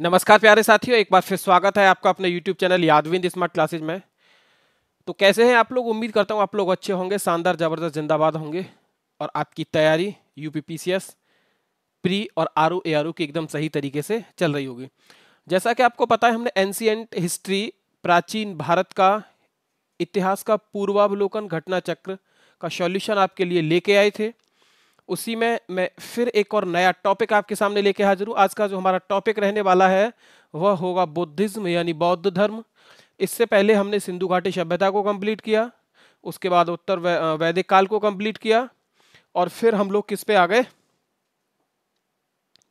नमस्कार प्यारे साथियों, एक बार फिर स्वागत है आपका अपने YouTube चैनल यादविंद स्मार्ट क्लासेज में। तो कैसे हैं आप लोग? उम्मीद करता हूं आप लोग अच्छे होंगे, शानदार, जबरदस्त, जिंदाबाद होंगे और आपकी तैयारी यूपीपीसीएस, प्री और आरओ एआरओ की एकदम सही तरीके से चल रही होगी। जैसा कि आपको पता है, हमने एंशिएंट हिस्ट्री, प्राचीन भारत का इतिहास का पूर्वावलोकन घटना चक्र का सॉल्यूशन आपके लिए लेके आए थे। उसी में मैं फिर एक और नया टॉपिक आपके सामने लेके हाजिर हूँ। आज का जो हमारा टॉपिक रहने वाला है वह होगा बुद्धिज्म यानी बौद्ध धर्म। इससे पहले हमने सिंधु घाटी सभ्यता को कंप्लीट किया, उसके बाद उत्तर वैदिक काल को कंप्लीट किया और फिर हम लोग किस पे आ गए?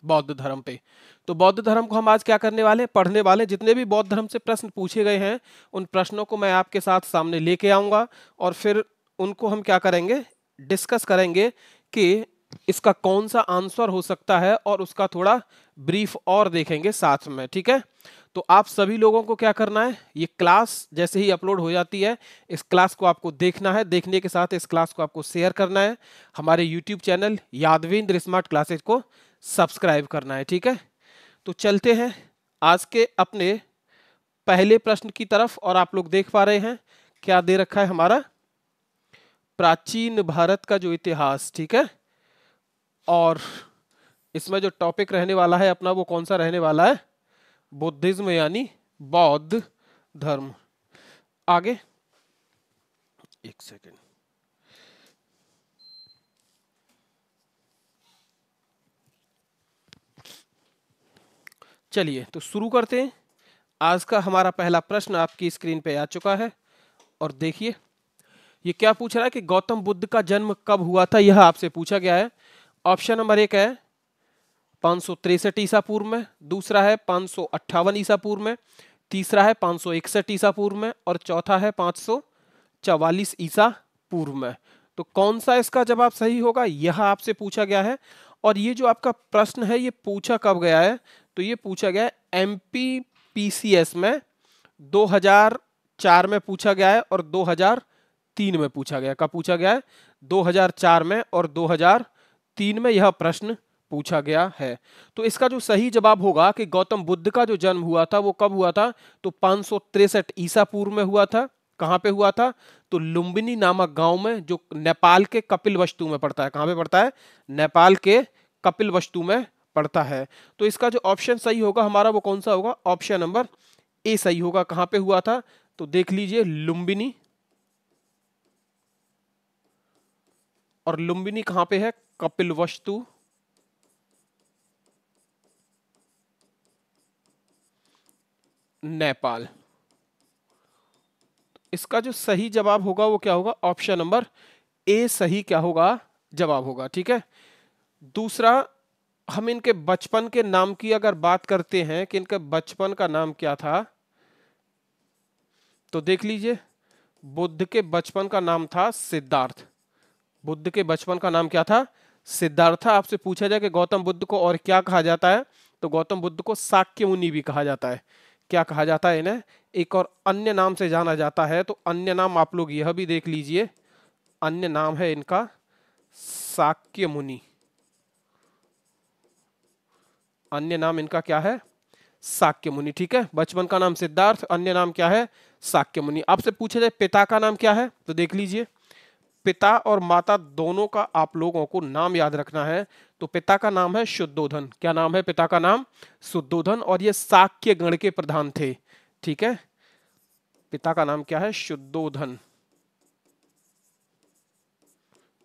बौद्ध धर्म पे। तो बौद्ध धर्म को हम आज क्या करने वाले, पढ़ने वाले। जितने भी बौद्ध धर्म से प्रश्न पूछे गए हैं उन प्रश्नों को मैं आपके साथ सामने लेके आऊंगा और फिर उनको हम क्या करेंगे, डिस्कस करेंगे कि इसका कौन सा आंसर हो सकता है और उसका थोड़ा ब्रीफ और देखेंगे साथ में। ठीक है, तो आप सभी लोगों को क्या करना है, ये क्लास जैसे ही अपलोड हो जाती है इस क्लास को आपको देखना है, देखने के साथ इस क्लास को आपको शेयर करना है, हमारे YouTube channel Yadvindra smart classes को सब्सक्राइब करना है। ठीक है, तो चलते हैं आज के अपने पहले प्रश्न की तरफ। और आप लोग देख पा रहे हैं क्या दे रखा है हमारा, प्राचीन भारत का जो इतिहास। ठीक है, और इसमें जो टॉपिक रहने वाला है अपना वो कौन सा रहने वाला है? बुद्धिज्म यानी बौद्ध धर्म। आगे एक सेकेंड, चलिए तो शुरू करते हैं। आज का हमारा पहला प्रश्न आपकी स्क्रीन पे आ चुका है और देखिए ये क्या पूछ रहा है कि गौतम बुद्ध का जन्म कब हुआ था, यह आपसे पूछा गया है। ऑप्शन नंबर 1 है 563 ईसा पूर्व में, दूसरा है 558 ईसा पूर्व में, तीसरा है 561 ईसा पूर्व में और चौथा है 544 ईसा पूर्व में। तो कौन सा इसका जवाब सही होगा, यह आपसे पूछा गया है। और ये जो आपका प्रश्न है ये पूछा कब गया है, तो ये पूछा गया है एमपीपीसीएस में 2004 में पूछा गया है और 2003 में पूछा गया। कब पूछा गया है? 2004 में और 2003 में यह प्रश्न पूछा गया है। तो इसका जो सही जवाब होगा कि गौतम बुद्ध का जो जन्म हुआ था वो कब हुआ था, तो 563 ईसा पूर्व में हुआ था। कहां पे हुआ था? तो लुम्बिनी नामक गांव में, जो नेपाल के कपिलवस्तु में पड़ता है। कहां पे पड़ता है? नेपाल के कपिलवस्तु में पड़ता है। तो इसका जो ऑप्शन सही होगा हमारा वो कौन सा होगा? ऑप्शन नंबर ए सही होगा। कहां पे हुआ था? तो देख लीजिए लुम्बिनी, और लुम्बिनी कहां पे है? कपिलवस्तु, नेपाल। इसका जो सही जवाब होगा वो क्या होगा? ऑप्शन नंबर ए सही क्या होगा? जवाब होगा। ठीक है, दूसरा, हम इनके बचपन के नाम की अगर बात करते हैं कि इनके बचपन का नाम क्या था, तो देख लीजिए बुद्ध के बचपन का नाम था सिद्धार्थ। बुद्ध के बचपन का नाम क्या था? सिद्धार्थ। आपसे पूछा जाए कि गौतम बुद्ध को और क्या कहा जाता है, तो गौतम बुद्ध को शाक्य मुनि भी कहा जाता है। क्या कहा जाता है इन्हें? एक और अन्य नाम से जाना जाता है, तो अन्य नाम आप लोग यह भी देख लीजिए, अन्य नाम है इनका शाक्य मुनि। अन्य नाम इनका क्या है? शाक्य मुनि। ठीक है, बचपन का नाम सिद्धार्थ, अन्य नाम क्या है? शाक्य मुनि। आपसे पूछा जाए पिता का नाम क्या है, तो देख लीजिए पिता और माता दोनों का आप लोगों को नाम याद रखना है। तो पिता का नाम है शुद्धोधन। क्या नाम है पिता का? नाम शुद्धोधन, और ये शाक्य गण के प्रधान थे। ठीक है, पिता का नाम क्या है? शुद्धोधन।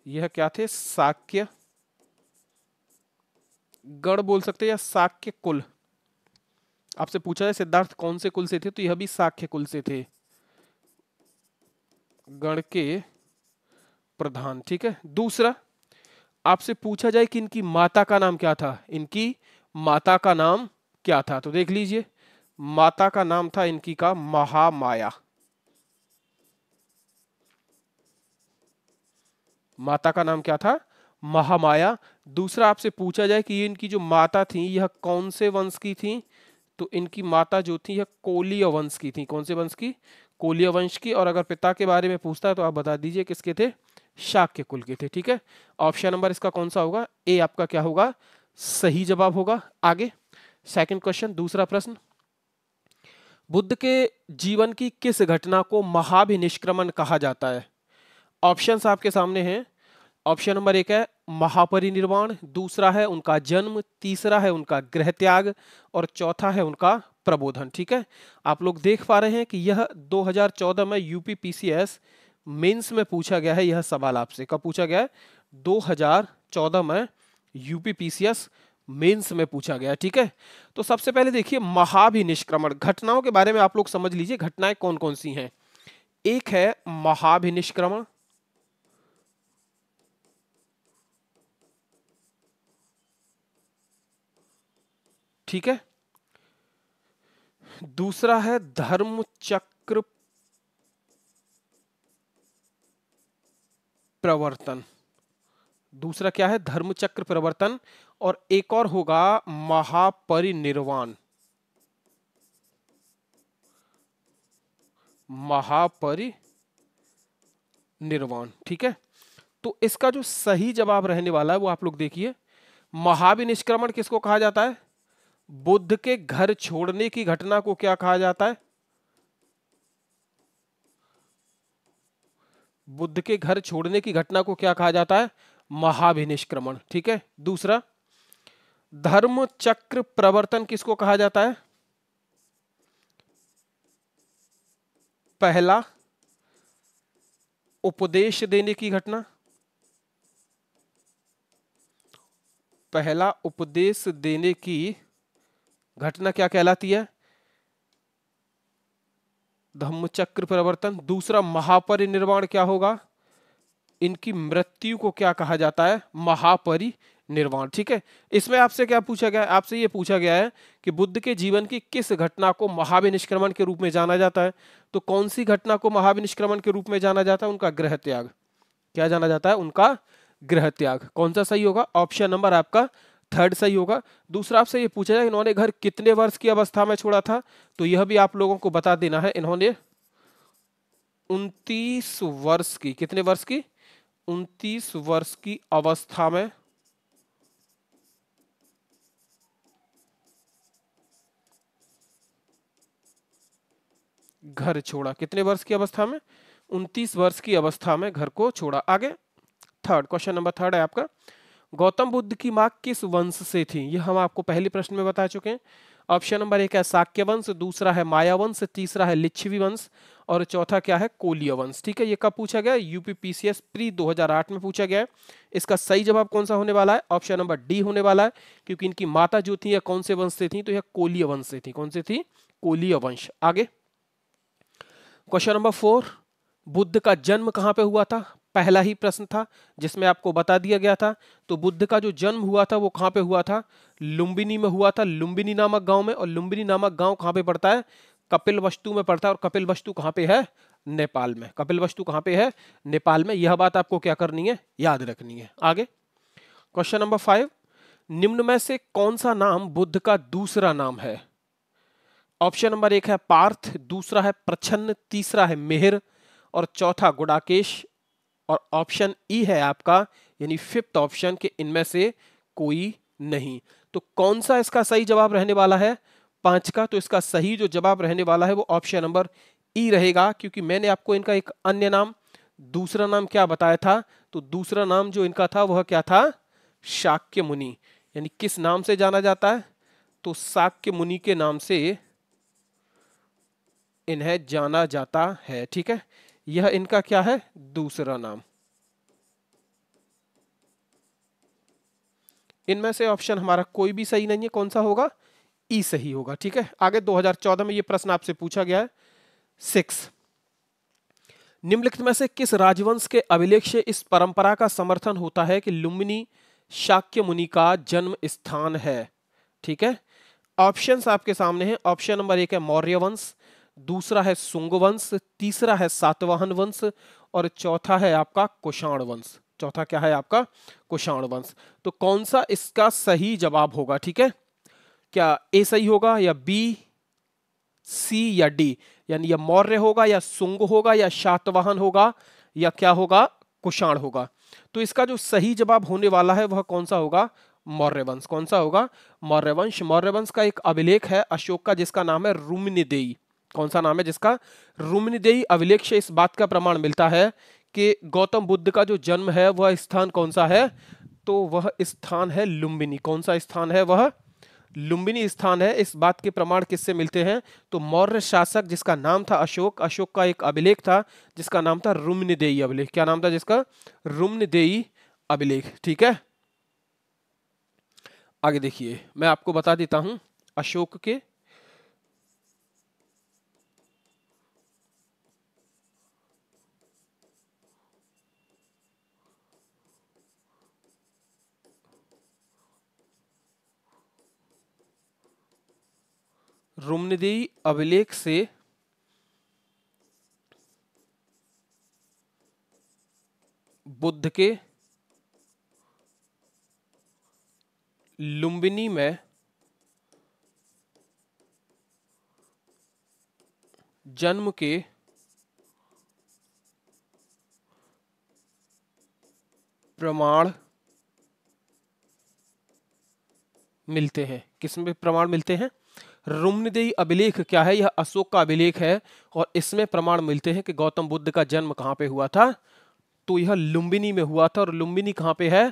यह क्या थे? शाक्य गण बोल सकते हैं या शाक्य कुल। आपसे पूछा है सिद्धार्थ कौन से कुल से थे, तो यह भी शाक्य कुल से थे, गण के प्रधान। ठीक है, दूसरा, आपसे पूछा जाए कि इनकी माता का नाम क्या था, इनकी माता का नाम क्या था, तो देख लीजिए माता का नाम था इनकी का महामाया। माता का नाम क्या था? महामाया। दूसरा, आपसे पूछा जाए कि ये इनकी जो माता थी यह कौन से वंश की थी, तो इनकी माता जो थी यह कोलीय वंश की थी। कौन से वंश की? कोलीय वंश की। और अगर पिता के बारे में पूछता है तो आप बता दीजिए किसके थे? शाक्य कुल के थे। ठीक है, ऑप्शन नंबर इसका कौन सा होगा? ए आपका क्या होगा? सही जवाब होगा। आगे सेकंड क्वेश्चन, दूसरा प्रश्न, बुद्ध के जीवन की किस घटना को महाभिनिष्क्रमण कहा जाता है? ऑप्शंस आपके सामने हैं। ऑप्शन नंबर 1 है महापरिनिर्वाण, दूसरा है उनका जन्म, तीसरा है उनका गृह त्याग और चौथा है उनका प्रबोधन। ठीक है, आप लोग देख पा रहे हैं कि यह 2014 में यूपी पीसीएस मेंस में पूछा गया है। यह सवाल आपसे कब पूछा गया है? 2014 में यूपी पीसीएस मेंस में पूछा गया। ठीक है, तो सबसे पहले देखिए महाभिनिष्क्रमण, घटनाओं के बारे में आप लोग समझ लीजिए घटनाएं कौन कौन सी हैं। एक है महाभिनिष्क्रमण, ठीक है, दूसरा है धर्म चक्र प्रवर्तन, दूसरा क्या है? धर्म चक्र प्रवर्तन, और एक और होगा महापरिनिर्वाण, महापरिनिर्वाण। ठीक है, तो इसका जो सही जवाब रहने वाला है वो आप लोग देखिए, महाभिनिष्क्रमण किसको कहा जाता है? बुद्ध के घर छोड़ने की घटना को क्या कहा जाता है? बुद्ध के घर छोड़ने की घटना को क्या कहा जाता है? महाभिनिष्क्रमण। ठीक है, दूसरा धर्म चक्र प्रवर्तन किसको कहा जाता है? पहला उपदेश देने की घटना, पहला उपदेश देने की घटना क्या कहलाती है? धम्मचक्र प्रवर्तन। दूसरा महापरिनिर्वाण क्या होगा? इनकी मृत्यु को क्या कहा जाता है? महापरिनिर्वाण। ठीक है, इसमें आपसे क्या पूछा गया है? आपसे ये पूछा गया है कि बुद्ध के जीवन की किस घटना को महाभिनिष्क्रमण के रूप में जाना जाता है? तो कौन सी घटना को महाभिनिष्क्रमण के रूप में जाना जाता है? उनका गृह त्याग। क्या जाना जाता है? उनका गृह त्याग। कौन सा सही होगा? ऑप्शन नंबर आपका थर्ड सही होगा। दूसरा आपसे ये पूछा जाए इन्होंने घर कितने वर्ष की अवस्था में छोड़ा था? तो यह भी आप लोगों को बता देना है, इन्होंने 29 वर्ष की, कितने वर्ष की? 29 वर्ष की अवस्था में घर छोड़ा। कितने वर्ष की अवस्था में? 29 वर्ष की अवस्था में घर को छोड़ा। आगे थर्ड क्वेश्चन नंबर थर्ड है आपका, गौतम बुद्ध की मां किस वंश से थी? यह हम आपको पहले प्रश्न में बता चुके हैं। ऑप्शन नंबर 1 है शाक्य वंश, दूसरा है माया वंश, तीसरा है लिच्छवी वंश और चौथा क्या है? कोलिय वंश। ठीक है, ये कब पूछा गया? यूपी पीसीएस प्री 2008 में पूछा गया है। इसका सही जवाब कौन सा होने वाला है? ऑप्शन नंबर डी होने वाला है, क्योंकि इनकी माता जो थी यह कौन से वंश से थी? तो यह कोलिय वंश से थी। कौन से थी? कोलिय वंश। आगे क्वेश्चन नंबर 4, बुद्ध का जन्म कहां पे हुआ था? पहला ही प्रश्न था जिसमें आपको बता दिया गया था। तो बुद्ध का जो जन्म हुआ था वो कहां पे हुआ था? लुम्बिनी में हुआ था, लुम्बिनी नामक गांव में। और लुम्बिनी नामक गांव कहां पे पड़ता है? कपिलवस्तु में पड़ता है। और कपिलवस्तु कहां पे है? नेपाल में। कपिलवस्तु कहां पे है? नेपाल में। यह बात आपको क्या करनी है? याद रखनी है। आगे क्वेश्चन नंबर 5, निम्न में से कौन सा नाम बुद्ध का दूसरा नाम है? ऑप्शन नंबर 1 है पार्थ, दूसरा है प्रछन्न, तीसरा है मिहिर और चौथा गुडाकेश और ऑप्शन ई है आपका यानी फिफ्थ ऑप्शन के इनमें से कोई नहीं। तो कौन सा इसका सही जवाब रहने वाला है? 5 का। तो इसका सही जो जवाब रहने वाला है वो ऑप्शन नंबर ई रहेगा, क्योंकि मैंने आपको इनका एक अन्य नाम, दूसरा नाम क्या बताया था? तो दूसरा नाम जो इनका था वह क्या था? शाक्य मुनि। यानी किस नाम से जाना जाता है? तो शाक्य मुनि के नाम से इन्हें जाना जाता है। ठीक है, यह इनका क्या है? दूसरा नाम। इनमें से ऑप्शन हमारा कोई भी सही नहीं है। कौन सा होगा? ई सही होगा। ठीक है, आगे 2014 में यह प्रश्न आपसे पूछा गया है। 6, निम्नलिखित में से किस राजवंश के अभिलेख से इस परंपरा का समर्थन होता है कि लुम्बिनी शाक्य मुनि का जन्म स्थान है? ठीक है, ऑप्शंस आपके सामने हैं। ऑप्शन नंबर 1 है मौर्य वंश, दूसरा है सुंग वंश, तीसरा है सातवाहन वंश और चौथा है आपका कुषाण वंश। चौथा क्या है आपका? कुषाण वंश। तो कौन सा इसका सही जवाब होगा? ठीक है, क्या ए सही होगा या बी, सी या डी? यानी या मौर्य होगा या सुंग होगा या सातवाहन होगा या क्या होगा? कुषाण होगा। तो इसका जो सही जवाब होने वाला है वह कौन सा होगा? मौर्य वंश। कौन सा होगा? मौर्य वंश। मौर्य वंश का एक अभिलेख है अशोक का जिसका नाम है रुम्निदेयी। कौन सा नाम है जिसका? रुम्निदेयी अभिलेख से इस बात का प्रमाण मिलता है कि गौतम बुद्ध का जो जन्म है वह स्थान कौन सा है? तो वह स्थान है लुम्बिनी। कौन सा स्थान है? वह लुम्बिनी स्थान है। इस बात के प्रमाण किससे मिलते हैं? तो मौर्य शासक जिसका नाम था अशोक, अशोक का एक अभिलेख था जिसका नाम था रुम्निदेयी अभिलेख। क्या नाम था जिसका? रुम्निदेयी अभिलेख। ठीक है, आगे देखिए, मैं आपको बता देता हूं अशोक के रुम्निदेयी अभिलेख से बुद्ध के लुम्बिनी में जन्म के प्रमाण मिलते हैं। किसमें प्रमाण मिलते हैं? रुम्निदेयी अभिलेख क्या है? यह अशोक का अभिलेख है और इसमें प्रमाण मिलते हैं कि गौतम बुद्ध का जन्म कहां पे हुआ था? तो यह लुम्बिनी में हुआ था। और लुम्बिनी कहां पे है?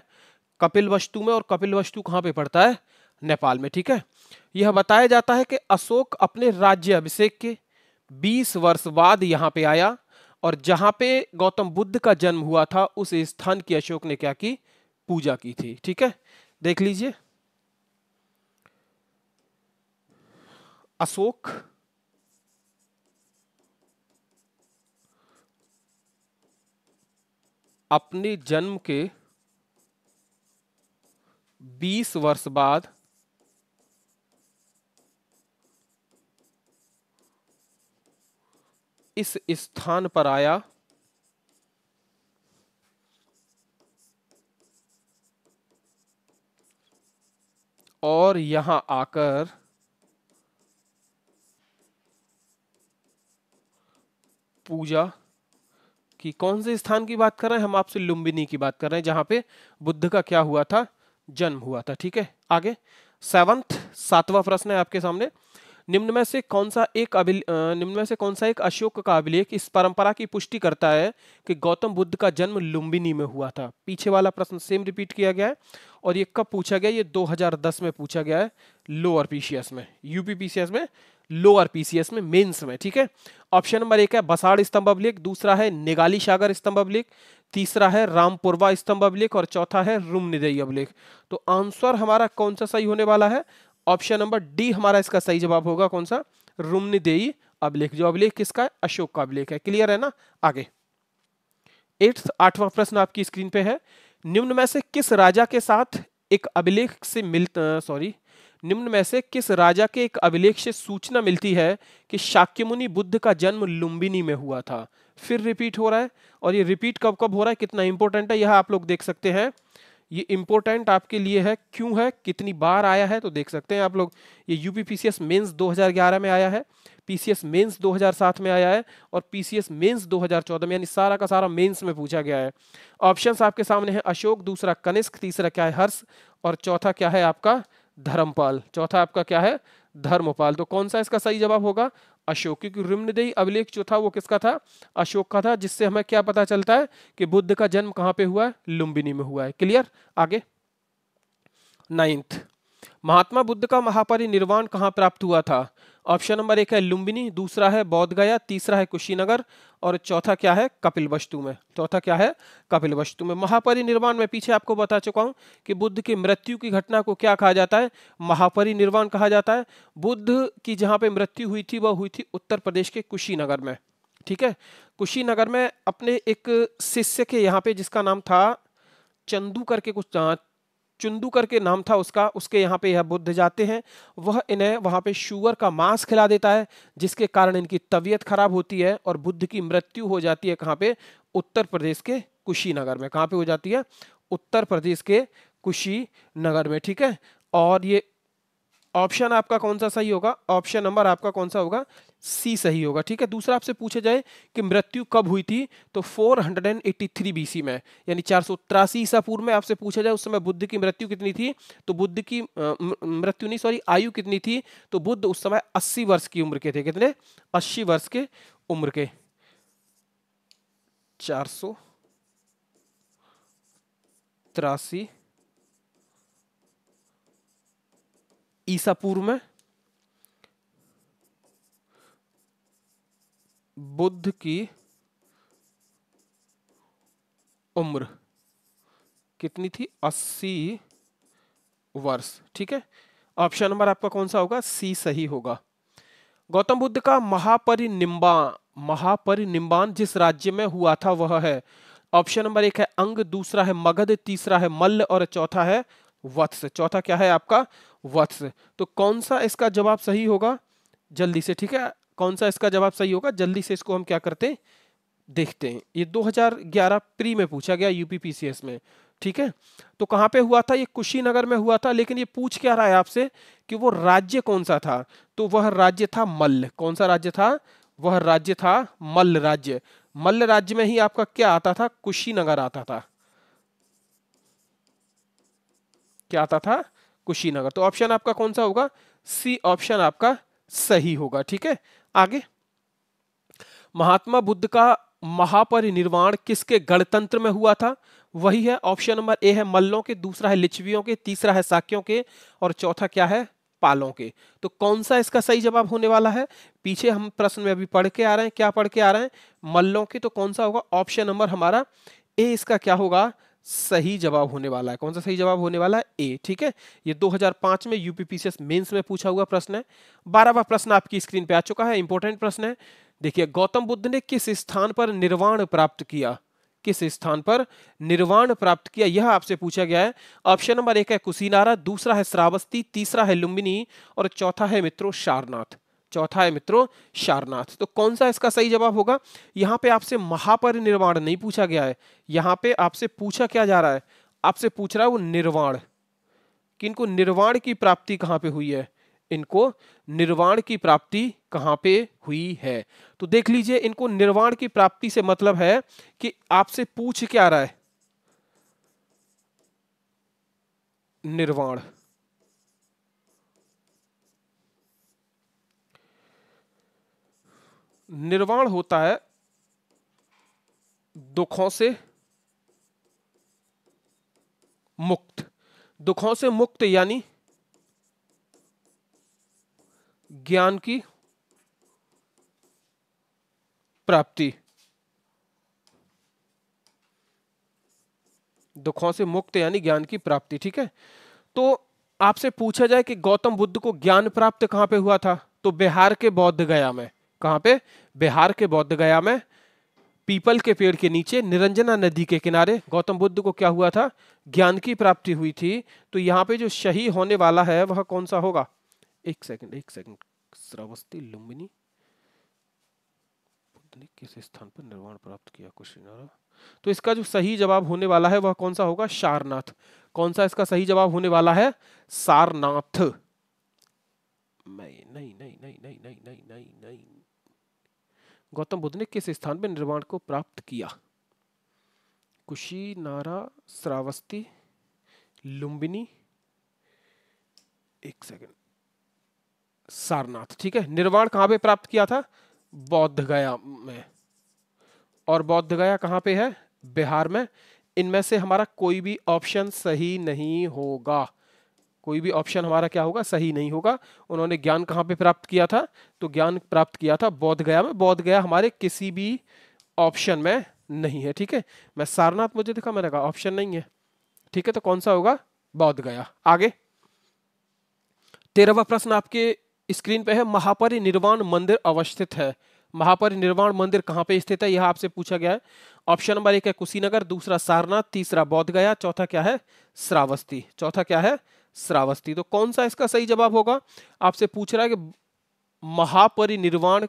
कपिलवस्तु में। और कपिलवस्तु कहां पे पड़ता है? नेपाल में। ठीक है, यह बताया जाता है कि अशोक अपने राज्य अभिषेक के 20 वर्ष बाद यहां पे आया और जहां पे गौतम बुद्ध का जन्म हुआ था उस स्थान की अशोक ने क्या की? पूजा की थी। ठीक है, देख लीजिए, अशोक अपने जन्म के 20 वर्ष बाद इस स्थान पर आया और यहां आकर पूजा की। कौन से स्थान की बात कर रहे हैं हम? आपसे लुम्बिनी की बात कर रहे हैं जहां पे बुद्ध का क्या हुआ था? जन्म हुआ था। ठीक है, आगे सातवां प्रश्न है आपके सामने। निम्न में से कौन सा एक अशोक का अभिलेख इस परंपरा की पुष्टि करता है कि गौतम बुद्ध का जन्म लुम्बिनी में हुआ था? पीछे वाला प्रश्न सेम रिपीट किया गया है और ये कब पूछा गया? ये 2010 में पूछा गया है, लोअर पीसीएस में, यूपी पीसीएस में, लोअर पीसीएस में, मेंस में। ठीक है, ऑप्शन नंबर 1 है बसाड़ स्तंभ अभिलेख, दूसरा है निगाली सागर स्तंभ अभिलेख, तीसरा है रामपुरवा स्तंभ अभिलेख और चौथा है रुम्निदेयी अभिलेख। तो आंसर हमारा कौन सा सही होने वाला है? ऑप्शन नंबर डी हमारा इसका सही जवाब होगा। कौन सा? रुम्निदेयी अभिलेख। जो अभिलेख किसका है? अशोक का अभिलेख है। क्लियर है ना? आगे आठवां प्रश्न आपकी स्क्रीन पे है। निम्न में से किस राजा के साथ एक अभिलेख से निम्न में से किस राजा के एक अभिलेख से सूचना मिलती है कि शाक्यमुनि बुद्ध का जन्म लुम्बिनी में हुआ था? फिर रिपीट हो रहा है और ये रिपीट कब कब हो रहा है, कितना इंपॉर्टेंट है, यह आप लोग देख सकते हैं। ये इंपॉर्टेंट आपके लिए है, क्यों है, कितनी बार आया है, तो देख सकते हैं आप लोग। ये यूपी पीसीएस मेंस 2011 में आया है, पीसीएस मेंस 2007 में आया है और पीसीएस मेंस 2014 में, यानी सारा का सारा मेंस में पूछा गया है। ऑप्शंस आपके सामने है, अशोक, दूसरा कनिष्क, तीसरा क्या है हर्ष और चौथा क्या है आपका धर्मपाल। चौथा आपका क्या है? धर्मपाल। तो कौन सा इसका सही जवाब होगा? अशोक, क्योंकि रुम्निदेयी अभिलेख जो था वो किसका था? अशोक का था, जिससे हमें क्या पता चलता है कि बुद्ध का जन्म कहां पे हुआ है? लुम्बिनी में हुआ है। क्लियर? आगे 9th, महात्मा बुद्ध का महापरिनिर्वाण कहां प्राप्त हुआ था? ऑप्शन नंबर 1 है लुम्बिनी, दूसरा है बोध गया, तीसरा है कुशीनगर और चौथा क्या है? कपिलवस्तु में। चौथा क्या है? कपिलवस्तु में। महापरिनिर्वाण में पीछे आपको बता चुका हूं कि बुद्ध की मृत्यु की घटना को क्या कहा जाता है? महापरिनिर्वाण कहा जाता है। बुद्ध की जहां पे मृत्यु हुई थी वह हुई थी उत्तर प्रदेश के कुशीनगर में। ठीक है, कुशीनगर में अपने एक शिष्य के यहाँ पे, जिसका नाम था चंदू करके कुछ, चुंदू करके नाम था उसका, उसके यहाँ पे यह बुद्ध जाते हैं। वह इन्हें वहाँ पे शुअर का मांस खिला देता है, जिसके कारण इनकी तबीयत खराब होती है और बुद्ध की मृत्यु हो जाती है। कहाँ पे? उत्तर प्रदेश के कुशीनगर में। कहाँ पे हो जाती है? उत्तर प्रदेश के कुशीनगर में। ठीक है, और ये ऑप्शन आपका कौन सा सही होगा? ऑप्शन नंबर आपका कौन सा होगा? सी सही होगा। ठीक है, दूसरा आपसे पूछा जाए कि मृत्यु कब हुई थी, तो 483 बीसी में, यानी 483 ईसा पूर्व में आपसे पूछा जाए उस समय बुद्ध की मृत्यु कितनी थी, तो बुद्ध की मृत्यु नहीं, सॉरी, आयु कितनी थी, तो बुद्ध उस समय 80 वर्ष की उम्र के थे। कितने? 80 वर्ष के उम्र के। 483 ईसा पूर्व में बुद्ध की उम्र कितनी थी? 80 वर्ष। ठीक है, ऑप्शन नंबर आपका कौन सा होगा? सी सही होगा। गौतम बुद्ध का महापरिनिर्वाण जिस राज्य में हुआ था वह है, ऑप्शन नंबर 1 है अंग, दूसरा है मगध, तीसरा है मल्ल और चौथा है वत्स। चौथा क्या है आपका? वत्स। तो कौन सा इसका जवाब सही होगा? जल्दी से, ठीक है, कौन सा इसका जवाब सही होगा? जल्दी से इसको हम क्या करते हैं, देखते हैं। ये 2011 प्री में पूछा गया यूपीपीसीएस में। ठीक है, तो कहां पे हुआ था? ये कुशीनगर में हुआ था, लेकिन ये पूछ क्या रहा है आपसे कि वो राज्य कौन सा था, तो वह राज्य था मल्ल। कौन सा राज्य था? वह राज्य था मल्ल राज्य। मल्ल राज्य में ही आपका क्या आता था? कुशीनगर आता था। क्या आता था? कुशीनगर। तो ऑप्शन आपका कौन सा होगा? सी ऑप्शन आपका सही होगा। ठीक है, आगे। महात्मा बुद्ध का महापरिनिर्वाण किसके गणतंत्र में हुआ था? वही है, ऑप्शन नंबर ए है मल्लों के, दूसरा है लिच्छवियों के, तीसरा है शाक्यों के और चौथा क्या है? पालों के। तो कौन सा इसका सही जवाब होने वाला है? पीछे हम प्रश्न में अभी पढ़ के आ रहे हैं, क्या पढ़ के आ रहे हैं? मल्लों के। तो कौन सा होगा? ऑप्शन नंबर हमारा ए इसका क्या होगा? सही जवाब होने वाला है। कौन सा सही जवाब होने वाला है? ए। ठीक है, ये 2005 में यूपीपीसीएस मेंस में पूछा हुआ प्रश्न है। 12वां प्रश्न आपकी स्क्रीन पे आ चुका है, इंपॉर्टेंट प्रश्न है। देखिए, गौतम बुद्ध ने किस स्थान पर निर्वाण प्राप्त किया? किस स्थान पर निर्वाण प्राप्त किया, यह आपसे पूछा गया है। ऑप्शन नंबर 1 है कुशीनारा, दूसरा है श्रावस्ती, तीसरा है लुम्बिनी और चौथा है मित्रों सारनाथ। चौथा है मित्रों सारनाथ। तो कौन सा इसका सही जवाब होगा? यहां पे आपसे महापरिनिर्वाण नहीं पूछा गया है, यहां पे आपसे पूछा क्या जा रहा है? आपसे पूछ रहा है वो निर्वाण, कि इनको निर्वाण की प्राप्ति कहां पे हुई है, इनको निर्वाण की प्राप्ति कहां पे हुई है। तो देख लीजिए, इनको निर्वाण की प्राप्ति से मतलब है कि आपसे पूछ क्या रहा है? निर्वाण। निर्वाण होता है दुखों से मुक्त। दुखों से मुक्त यानी ज्ञान की प्राप्ति। दुखों से मुक्त यानी ज्ञान की प्राप्ति। ठीक है, तो आपसे पूछा जाए कि गौतम बुद्ध को ज्ञान प्राप्त कहां पे हुआ था, तो बिहार के बौद्ध गया में। कहां पे? बिहार के बौद्ध गया में, पीपल के पेड़ के नीचे निरंजना नदी के किनारे गौतम बुद्ध को क्या हुआ था? ज्ञान की प्राप्ति हुई थी। तो यहां पे जो सही होने वाला है वह कौन सा होगा? एक सेकंड। श्रावस्ती, लुम्बिनी, बुद्ध ने किस स्थान पर निर्वाण प्राप्त किया? कुशीनारा। तो इसका जो सही जवाब होने वाला है वह कौन सा होगा? सारनाथ। कौन सा इसका सही जवाब होने वाला है? सारनाथ। नहीं नहीं नहीं नहीं नहीं नहीं नहीं नहीं नहीं। गौतम बुद्ध ने किस स्थान पर निर्वाण को प्राप्त किया? कुशीनारा, श्रावस्ती, लुम्बिनी, एक सेकंड, सारनाथ। ठीक है, निर्वाण कहां पे प्राप्त किया था? बौद्ध गया में। और बौद्ध गया कहां पे है? बिहार में। इनमें से हमारा कोई भी ऑप्शन सही नहीं होगा। कोई भी ऑप्शन हमारा क्या होगा? सही नहीं होगा। उन्होंने ज्ञान कहां पे प्राप्त किया था? तो ज्ञान प्राप्त किया था बौद्ध गया में। बौद्ध गया हमारे किसी भी ऑप्शन में नहीं है। ठीक है, मैं सारनाथ मुझे दिखा, मैंने कहा ऑप्शन नहीं है। ठीक है, तो कौन सा होगा? बौद्ध गया। आगे 13वां प्रश्न आपके स्क्रीन पे है, महापरिनिर्वाण मंदिर अवस्थित है। महापरिनिर्वाण मंदिर कहां पे स्थित है, यह आपसे पूछा गया है। ऑप्शन नंबर 1 है कुशीनगर, दूसरा सारनाथ, तीसरा बौद्ध गया, चौथा क्या है? श्रावस्ती। चौथा क्या है? श्रावस्ती। तो कौन सा इसका सही जवाब होगा? आपसे पूछ रहा है कि महापरिनिर्वाण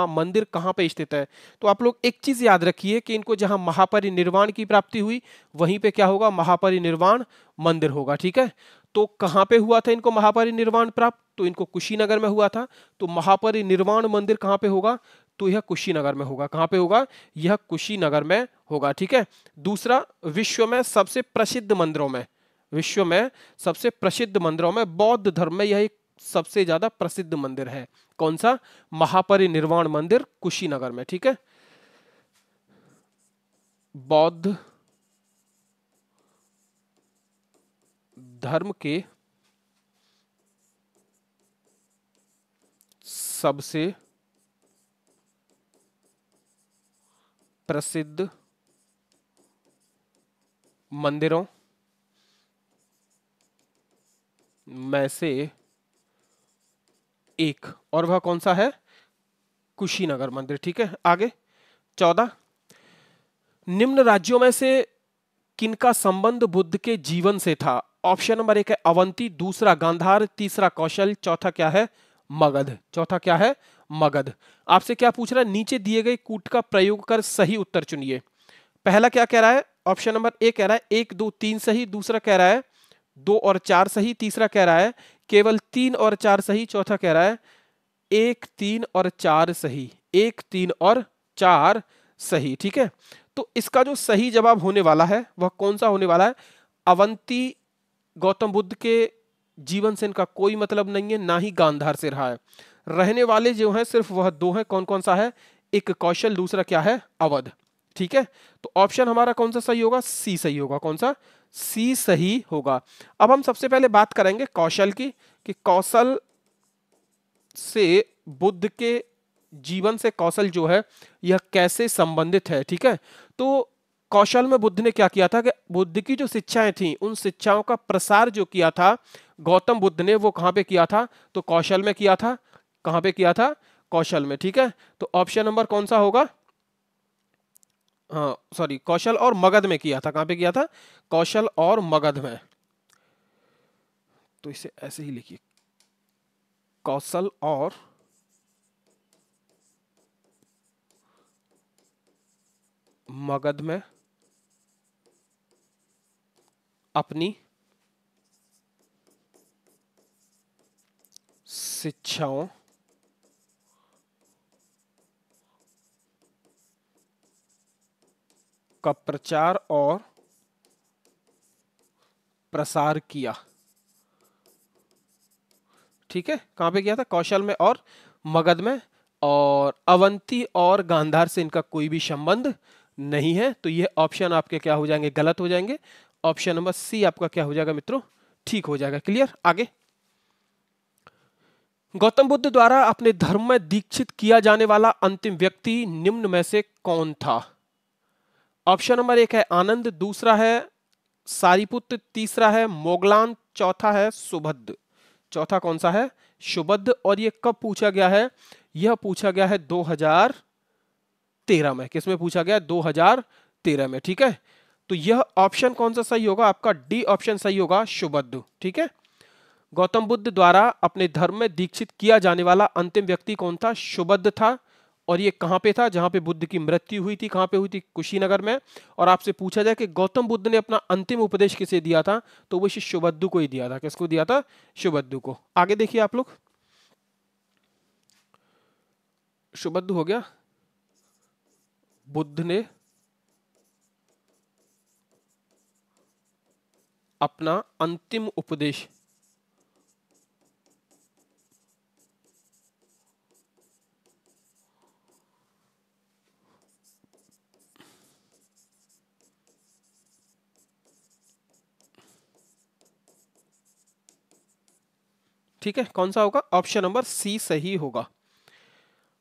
मंदिर कहां पे स्थित है। तो आप लोग एक चीज याद रखिए कि इनको जहां महापरिनिर्वाण की प्राप्ति हुई वहीं पे क्या होगा? महापरिनिर्वाण मंदिर होगा। ठीक है, तो कहां पे हुआ था इनको महापरिनिर्वाण प्राप्त? तो इनको कुशीनगर में हुआ था। तो महापरिनिर्वाण मंदिर कहां पे होगा? तो यह कुशीनगर में होगा। कहां पे होगा? यह कुशीनगर में होगा। ठीक है। दूसरा, विश्व में सबसे प्रसिद्ध मंदिरों में, विश्व में सबसे प्रसिद्ध मंदिरों में बौद्ध धर्म में यह एक सबसे ज्यादा प्रसिद्ध मंदिर है। कौन सा? महापरिनिर्वाण मंदिर कुशीनगर में। ठीक है। बौद्ध धर्म के सबसे प्रसिद्ध मंदिरों में से एक, और वह कौन सा है? कुशीनगर मंदिर। ठीक है। आगे 14, निम्न राज्यों में से किनका संबंध बुद्ध के जीवन से था? ऑप्शन नंबर 1 है अवंती, दूसरा गांधार, तीसरा कौशल, चौथा क्या है? मगध। चौथा क्या है? मगध। आपसे क्या पूछ रहा है? नीचे दिए गए कूट का प्रयोग कर सही उत्तर चुनिए। पहला क्या कह रहा है? ऑप्शन नंबर 1 कह रहा है 1 2 3 सही, दूसरा कह रहा है 2 और 4 सही, तीसरा कह रहा है केवल 3 और 4 सही, चौथा कह रहा है 1 3 और 4 सही, 1 3 और 4 सही। ठीक है। तो इसका जो सही जवाब होने वाला है वह कौन सा होने वाला है? अवंती गौतम बुद्ध के जीवन से इनका कोई मतलब नहीं है, ना ही गांधार से रहा है। रहने वाले जो हैं सिर्फ वह दो हैं। कौन कौन सा है? एक कौशल, दूसरा क्या है? अवध। ठीक है। तो ऑप्शन हमारा कौन सा सही होगा? सी सही होगा। कौन सा? सी सही होगा। अब हम सबसे पहले बात करेंगे कौशल की, कि कौशल से बुद्ध के जीवन से कौशल जो है यह कैसे संबंधित है। ठीक है। तो कौशल में बुद्ध ने क्या किया था कि बुद्ध की जो शिक्षाएं थी उन शिक्षाओं का प्रसार जो किया था गौतम बुद्ध ने, वो कहां पे किया था? तो कौशल में किया था। कहां पे किया था? कौशल में। ठीक है। तो ऑप्शन नंबर कौन सा होगा? हाँ सॉरी, कौशल और मगध में किया था। कहां पे किया था? कौशल और मगध में। तो इसे ऐसे ही लिखिए, कौशल और मगध में अपनी शिक्षाओं का प्रचार और प्रसार किया। ठीक है। कहां पे किया था? कौशल में और मगध में। और अवंती और गांधार से इनका कोई भी संबंध नहीं है। तो ये ऑप्शन आपके क्या हो जाएंगे? गलत हो जाएंगे। ऑप्शन नंबर सी आपका क्या हो जाएगा मित्रों? ठीक हो जाएगा। क्लियर। आगे, गौतम बुद्ध द्वारा अपने धर्म में दीक्षित किया जाने वाला अंतिम व्यक्ति निम्न में से कौन था? ऑप्शन नंबर 1 है आनंद, दूसरा है सारिपुत्र, तीसरा है मोगलान, चौथा है सुभद्र। चौथा कौन सा है? सुभद्र। और ये कब पूछा गया है? यह पूछा गया है 2013 में। किसमें पूछा गया? 2013 में। ठीक है। तो यह ऑप्शन कौन सा सही होगा? आपका डी ऑप्शन सही होगा, सुभद्र। ठीक है। गौतम बुद्ध द्वारा अपने धर्म में दीक्षित किया जाने वाला अंतिम व्यक्ति कौन था? सुभद्र था। और ये कहां पे था? जहां पे बुद्ध की मृत्यु हुई थी। कहां पे हुई थी? कुशीनगर में। और आपसे पूछा जाए कि गौतम बुद्ध ने अपना अंतिम उपदेश किसे दिया था, तो वो सुभद्र को ही दिया था। किसको दिया था? सुभद्र को। आगे देखिए आप लोग, सुभद्र हो गया। बुद्ध ने अपना अंतिम उपदेश ठीक है। कौन सा होगा? ऑप्शन नंबर सी सही होगा।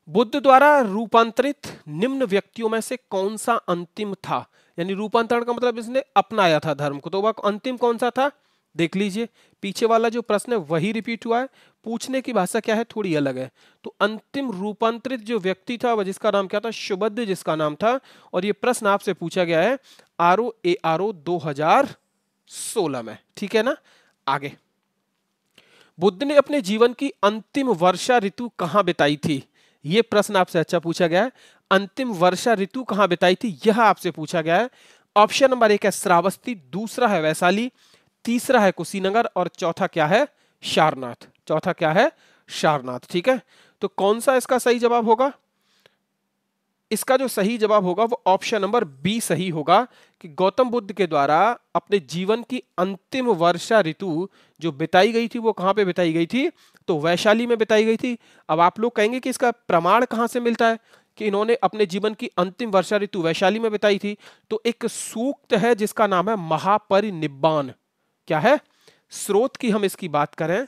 बुद्ध द्वारा रूपांतरित निम्न व्यक्तियों में से कौन सा अंतिम था? यानी रूपांतरण का मतलब इसने अपनाया था धर्म को, तो वह अंतिम कौन सा था? देख लीजिए, पीछे वाला जो प्रश्न है वही रिपीट हुआ है, पूछने की भाषा क्या है? थोड़ी अलग है। तो अंतिम रूपांतरित जो व्यक्ति था वह जिसका नाम क्या था? सुभद्र जिसका नाम था। और ये प्रश्न आपसे पूछा गया है ROARO 2016 में। ठीक है ना। आगे, बुद्ध ने अपने जीवन की अंतिम वर्षा ऋतु कहां बिताई थी? यह प्रश्न आपसे अच्छा पूछा गया है। अंतिम वर्षा ऋतु कहां बिताई थी, यह आपसे पूछा गया है। ऑप्शन नंबर 1 है श्रावस्ती, दूसरा है वैशाली, तीसरा है कुशीनगर और चौथा क्या है, सारनाथ। चौथा क्या है, सारनाथ। ठीक है, तो कौन सा इसका सही जवाब होगा? इसका जो सही जवाब होगा वो ऑप्शन नंबर बी सही होगा कि गौतम बुद्ध के द्वारा अपने जीवन की अंतिम वर्षा ऋतु जो बिताई गई थी वो कहां पे बिताई गई थी, तो वैशाली में बिताई गई थी। अब आप लोग कहेंगे कि इसका प्रमाण कहां से मिलता है कि इन्होंने अपने जीवन की अंतिम वर्षा ऋतु वैशाली में बिताई थी? तो एक सूक्त है जिसका नाम है महापरिनिब्बाण। क्या है? स्रोत की हम इसकी बात करें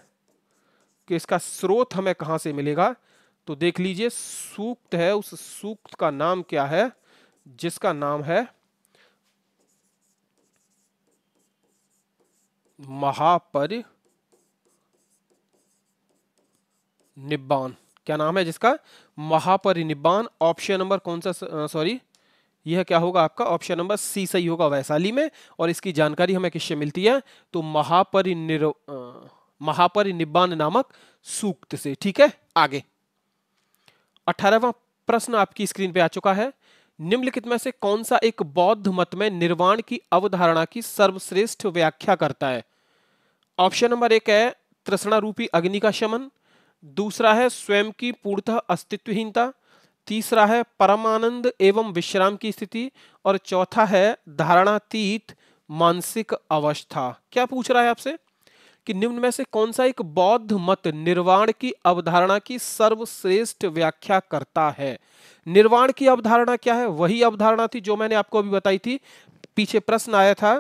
कि इसका स्रोत हमें कहां से मिलेगा, तो देख लीजिए सूक्त है, उस सूक्त का नाम क्या है, जिसका नाम है महापरिनिब्बाण। क्या नाम है जिसका? महापरिनिब्बाण। ऑप्शन नंबर कौन सा, सॉरी यह क्या होगा आपका? ऑप्शन नंबर सी सही होगा, वैशाली में। और इसकी जानकारी हमें किससे मिलती है, तो महापरिनिब्बाण नामक सूक्त से। ठीक है, आगे 18वां प्रश्न आपकी स्क्रीन पे आ चुका है। निम्नलिखित में से कौन सा एक बौद्ध मत में निर्वाण की अवधारणा की सर्वश्रेष्ठ व्याख्या करता है? ऑप्शन नंबर 1 है तृष्णा रूपी अग्नि का शमन, दूसरा है स्वयं की पूर्णतः अस्तित्वहीनता, तीसरा है परमानंद एवं विश्राम की स्थिति, और चौथा है धारणातीत मानसिक अवस्था। क्या पूछ रहा है आपसे कि निम्न में से कौन सा एक बौद्ध मत निर्वाण की अवधारणा की सर्वश्रेष्ठ व्याख्या करता है? निर्वाण की अवधारणा क्या है? वही अवधारणा थी जो मैंने आपको अभी बताई थी। पीछे प्रश्न आया था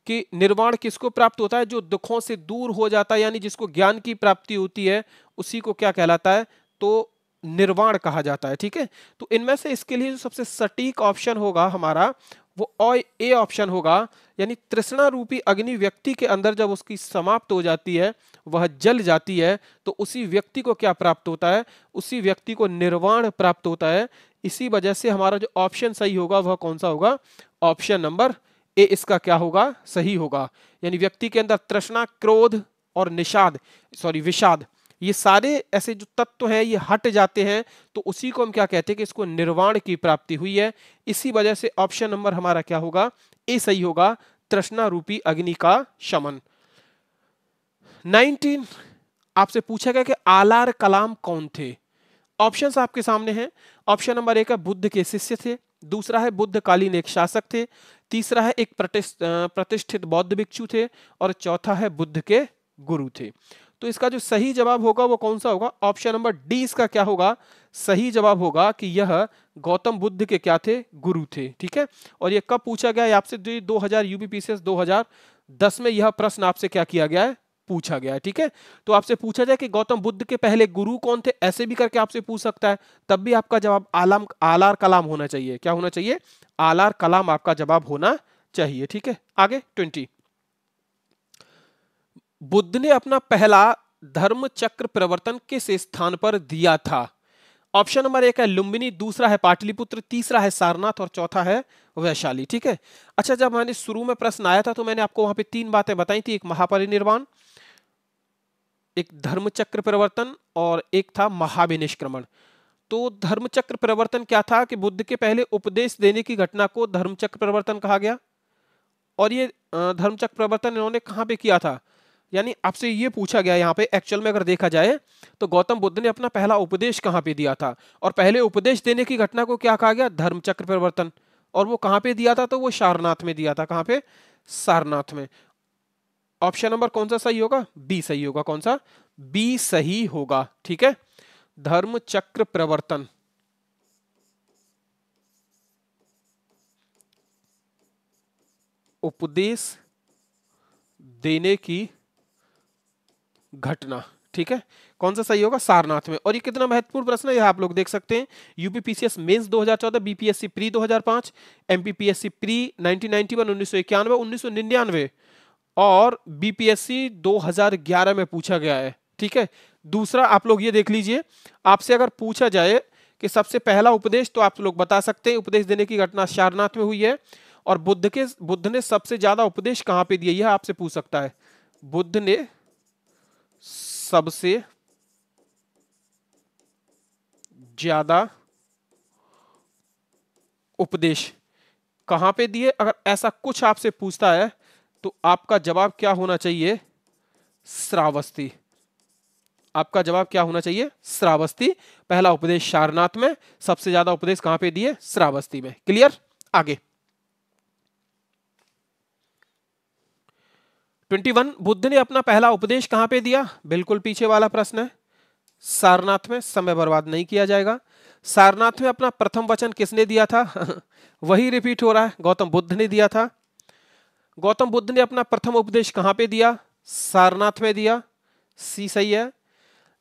कि निर्वाण किसको प्राप्त होता है? जो दुखों से दूर हो जाता है, यानी जिसको ज्ञान की प्राप्ति होती है, उसी को क्या कहलाता है? तो निर्वाण कहा जाता है। ठीक है, तो इनमें से इसके लिए जो सबसे सटीक ऑप्शन होगा हमारा वो ए ऑप्शन होगा, यानी तृष्णा रूपी अग्नि व्यक्ति के अंदर जब उसकी समाप्त हो जाती है, वह जल जाती है, तो उसी व्यक्ति को क्या प्राप्त होता है? उसी व्यक्ति को निर्वाण प्राप्त होता है। इसी वजह से हमारा जो ऑप्शन सही होगा वह कौन सा होगा? ऑप्शन नंबर ए इसका क्या होगा? सही होगा। यानी व्यक्ति के अंदर तृष्णा, क्रोध और विषाद, ये सारे ऐसे जो तत्व हैं ये हट जाते हैं, तो उसी को हम क्या कहते हैं कि इसको निर्वाण की प्राप्ति हुई है। इसी वजह से ऑप्शन नंबर हमारा क्या होगा? ए सही होगा, तृष्णा रूपी अग्नि का शमन। 19 आपसे पूछा गया कि आलार कलाम कौन थे? ऑप्शंस आपके सामने हैं। ऑप्शन नंबर 1 है बुद्ध के शिष्य थे, दूसरा है बुद्धकालीन एक शासक थे, तीसरा है एक प्रतिष्ठित बौद्ध भिक्षु थे, और चौथा है बुद्ध के गुरु थे। तो इसका जो सही जवाब होगा वो कौन सा होगा? ऑप्शन नंबर डी इसका क्या होगा? सही जवाब होगा कि यह गौतम बुद्ध के क्या थे? गुरु थे। ठीक है, और ये कब पूछा गया है आपसे? 2000 यूपीपीसीएस 2010 में यह प्रश्न आपसे क्या किया गया है? पूछा गया है। ठीक है, तो आपसे पूछा जाए कि गौतम बुद्ध के पहले गुरु कौन थे, ऐसे भी करके आपसे पूछ सकता है, तब भी आपका जवाब आलार कलाम होना चाहिए। क्या होना चाहिए? आलार कलाम आपका जवाब होना चाहिए। ठीक है, आगे 20 बुद्ध ने अपना पहला धर्म चक्र प्रवर्तन किस स्थान पर दिया था? ऑप्शन नंबर 1 है लुम्बिनी, दूसरा है पाटलिपुत्र, तीसरा है सारनाथ और चौथा है वैशाली। ठीक है, अच्छा जब मैंने शुरू में प्रश्न आया था तो मैंने आपको वहां पे 3 बातें बताई थी, एक महापरिनिर्वाण, एक धर्मचक्र प्रवर्तन और एक था महाविनिष्क्रमण। तो धर्मचक्र प्रवर्तन क्या था कि बुद्ध के पहले उपदेश देने की घटना को धर्मचक्र प्रवर्तन कहा गया, और ये धर्मचक्र प्रवर्तन इन्होंने कहां पे किया था? यानी आपसे ये पूछा गया यहाँ पे, एक्चुअल में अगर देखा जाए तो गौतम बुद्ध ने अपना पहला उपदेश कहां पे दिया था, और पहले उपदेश देने की घटना को क्या कहा गया? धर्मचक्र प्रवर्तन। और वो कहां पे दिया था? तो वो सारनाथ में दिया था। कहां पे? सारनाथ में। ऑप्शन नंबर कौन सा सही होगा? बी सही होगा। कौन सा? बी सही होगा। ठीक है, धर्मचक्र प्रवर्तन उपदेश देने की घटना। ठीक है, कौन सा सही होगा? सारनाथ में। और ये कितना महत्वपूर्ण प्रश्न है, यह आप लोग देख सकते हैं। UPPCS mains 2014, BPSC pre 2005, MPPSC pre 1991, 1991, 1999 और बीपीएससी 2011 में पूछा गया है। ठीक है, दूसरा आप लोग ये देख लीजिए, आपसे अगर पूछा जाए कि सबसे पहला उपदेश, तो आप लोग बता सकते हैं उपदेश देने की घटना सारनाथ में हुई है। और बुद्ध ने सबसे ज्यादा उपदेश कहां पे दिया, यह आपसे पूछ सकता है। बुद्ध ने सबसे ज्यादा उपदेश कहां पे दिए, अगर ऐसा कुछ आपसे पूछता है तो आपका जवाब क्या होना चाहिए? श्रावस्ती। आपका जवाब क्या होना चाहिए? श्रावस्ती। पहला उपदेश सारनाथ में, सबसे ज्यादा उपदेश कहां पे दिए? श्रावस्ती में। क्लियर? आगे 21, बुद्ध ने अपना पहला उपदेश कहां पे दिया? बिल्कुल पीछे वाला प्रश्न है, सारनाथ में। समय बर्बाद नहीं किया जाएगा। सारनाथ में अपना प्रथम वचन किसने दिया था? वही रिपीट हो रहा है, गौतम बुद्ध ने दिया था। गौतम बुद्ध ने अपना प्रथम उपदेश कहां पे दिया? सारनाथ में दिया। सी सही है।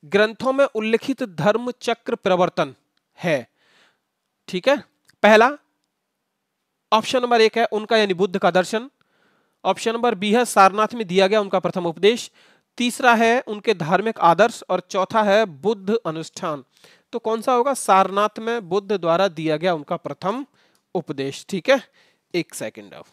ग्रंथों में उल्लिखित धर्म चक्र प्रवर्तन है, ठीक है, पहला ऑप्शन नंबर 1 है उनका यानी बुद्ध का दर्शन। ऑप्शन नंबर बी है सारनाथ में दिया गया उनका प्रथम उपदेश। तीसरा है उनके धार्मिक आदर्श और चौथा है बुद्ध अनुष्ठान। तो कौन सा होगा? सारनाथ में बुद्ध द्वारा दिया गया उनका प्रथम उपदेश। ठीक है, एक सेकंड अब।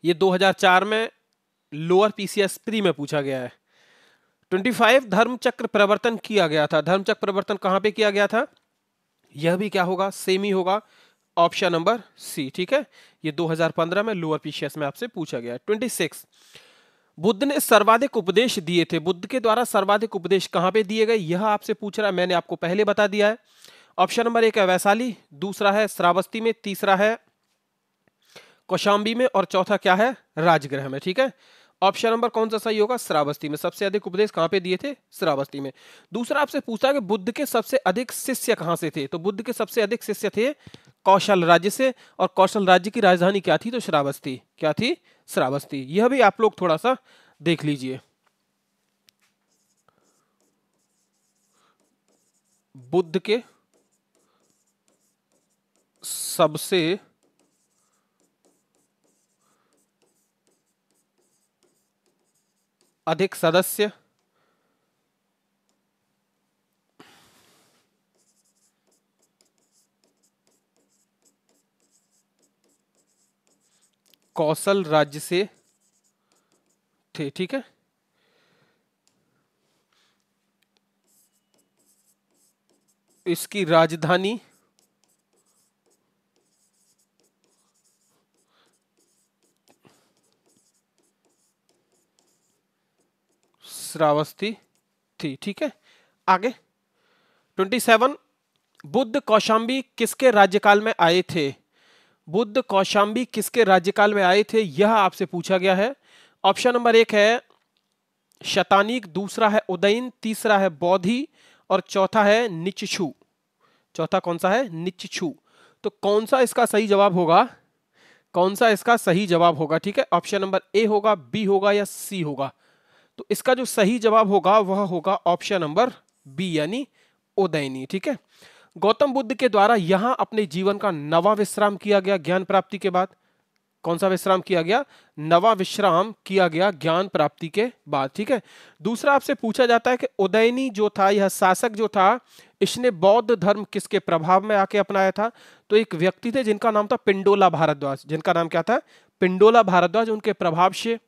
ये 2004 में लोअर पीसीएस प्री में पूछा गया है। 25 धर्मचक्र प्रवर्तन किया गया था। धर्मचक्र प्रवर्तन कहां पे किया गया था? यह भी क्या होगा? सेम ही होगा, ऑप्शन नंबर सी। ठीक है, ये 2015 में लोअर पीसीएस में आपसे पूछा गया है। 26 बुद्ध ने सर्वाधिक उपदेश दिए थे। बुद्ध के द्वारा सर्वाधिक उपदेश कहां पे दिए गए, यह आपसे पूछ रहा है। मैंने आपको पहले बता दिया है। ऑप्शन नंबर 1 है वैशाली, दूसरा है श्रावस्ती में, तीसरा है कौशाम्बी में और चौथा क्या है? राजगृह में। ठीक है, ऑप्शन नंबर कौन सा सही होगा? श्रावस्ती में। सबसे अधिक उपदेश कहां पे दिए थे? श्रावस्ती में। दूसरा आपसे पूछा कि बुद्ध के सबसे अधिक शिष्य कहां से थे, तो बुद्ध के सबसे अधिक शिष्य थे कौशल राज्य से, और कौशल राज्य की राजधानी क्या थी? तो श्रावस्ती। क्या थी? श्रावस्ती। यह भी आप लोग थोड़ा सा देख लीजिए। बुद्ध के सबसे अधिक सदस्य कौशल राज्य से थे। ठीक है, इसकी राजधानी श्रावस्ती थी। ठीक है, आगे 27 बुद्ध कौशाम्बी किसके राज्यकाल में आए थे? बुद्ध कौशाम्बी किसके राज्यकाल में आए थे, यह आपसे पूछा गया है। ऑप्शन नंबर 1 है शतानीक, दूसरा है उदयन, तीसरा है बौद्धि और चौथा है निच्छु। चौथा कौन सा है? निच्छु। तो कौन सा इसका सही जवाब होगा? कौन सा इसका सही जवाब होगा? ठीक है, ऑप्शन नंबर ए होगा, बी होगा या सी होगा? तो इसका जो सही जवाब होगा वह होगा ऑप्शन नंबर बी यानी उदयनी। ठीक है, गौतम बुद्ध के द्वारा यहां अपने जीवन का नवा विश्राम किया गया ज्ञान प्राप्ति के बाद। कौन सा विश्राम किया गया? नवा विश्राम किया गया ज्ञान प्राप्ति के बाद। ठीक है, दूसरा आपसे पूछा जाता है कि उदयनी जो था, यह शासक जो था, इसने बौद्ध धर्म किसके प्रभाव में आके अपनाया था? तो एक व्यक्ति थे जिनका नाम था पिंडोला भारद्वाज। जिनका नाम क्या था? पिंडोला भारद्वाज। उनके प्रभाव से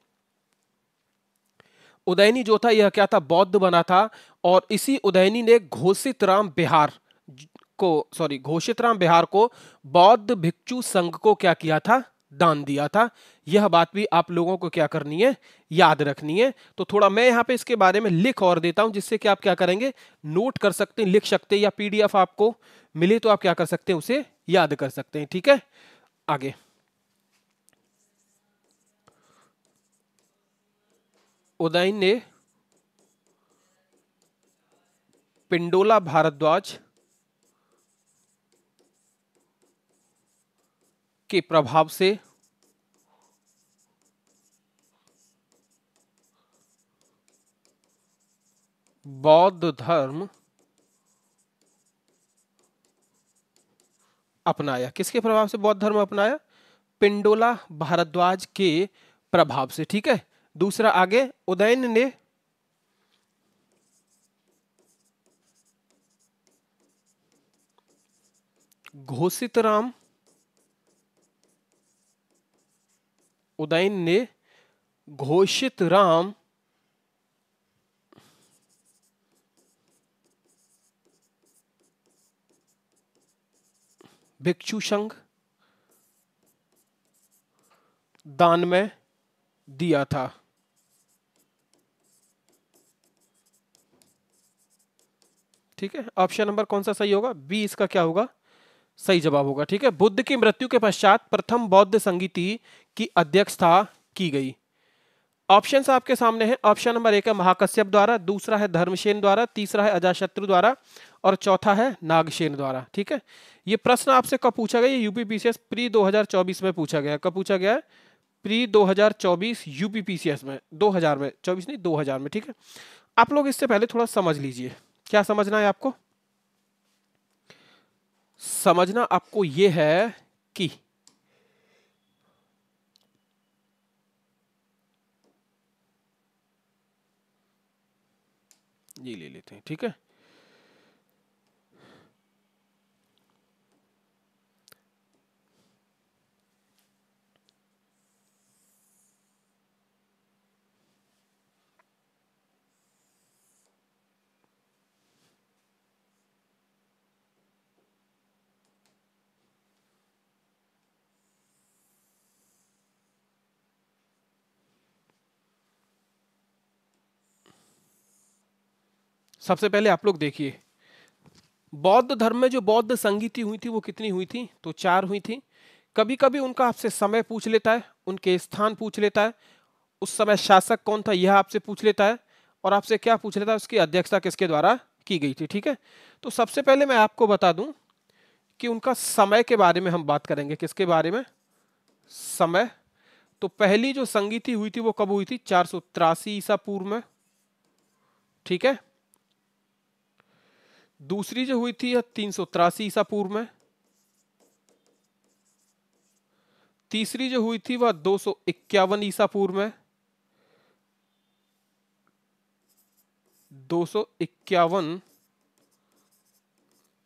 उदयनी जो था यह क्या था? बौद्ध बना था। और इसी उदयनी ने घोषित राम बिहार को बौद्ध भिक्षु संघ को क्या किया था? दान दिया था। यह बात भी आप लोगों को क्या करनी है? याद रखनी है। तो थोड़ा मैं यहां पे इसके बारे में लिख और देता हूं, जिससे कि आप क्या करेंगे? नोट कर सकते हैं, लिख सकते हैं, या पीडीएफ आपको मिले तो आप क्या कर सकते हैं? उसे याद कर सकते हैं। ठीक है, आगे उदयन ने पिंडोला भारद्वाज के प्रभाव से बौद्ध धर्म अपनाया। किसके प्रभाव से बौद्ध धर्म अपनाया? पिंडोला भारद्वाज के प्रभाव से। ठीक है, दूसरा आगे, उदयन ने घोषित राम, उदयन ने घोषित राम भिक्षु संघ दान में दिया था। ठीक है, ऑप्शन नंबर कौन सा सही होगा? बी इसका क्या होगा? सही जवाब होगा। ठीक है, बुद्ध की मृत्यु के पश्चात प्रथम बौद्ध संगीति की अध्यक्षता की गई। ऑप्शंस आपके सामने हैं। ऑप्शन नंबर 1 है महाकश्यप द्वारा, दूसरा है धर्मसेन द्वारा, तीसरा है अजातशत्रु द्वारा और चौथा है नागसेन द्वारा। ठीक है, ये प्रश्न आपसे कब पूछा गया? यूपीपीसीएस प्री 2024 में पूछा गया। कब पूछा गया? प्री 2024 यूपीपीसीएस में, 2000 में, 24 नहीं 2000 में। ठीक है, आप लोग इससे पहले थोड़ा समझ लीजिए। क्या समझना है आपको? समझना आपको ये है कि ये ले लेते हैं। ठीक है, सबसे पहले आप लोग देखिए, बौद्ध धर्म में जो बौद्ध संगीति हुई थी वो कितनी हुई थी? तो 4 हुई थी। कभी कभी उनका आपसे समय पूछ लेता है, उनके स्थान पूछ लेता है, उस समय शासक कौन था यह आपसे पूछ लेता है, और आपसे क्या पूछ लेता है? उसकी अध्यक्षता किसके द्वारा की गई थी। ठीक है, तो सबसे पहले मैं आपको बता दूं कि उनका समय के बारे में हम बात करेंगे। किसके बारे में? समय। तो पहली जो संगीति हुई थी वो कब हुई थी? 483 ईसा पूर्व में। ठीक है, दूसरी जो हुई थी 383 ईसा पूर्व में। तीसरी जो हुई थी वह 251 ईसा पूर्व में। 251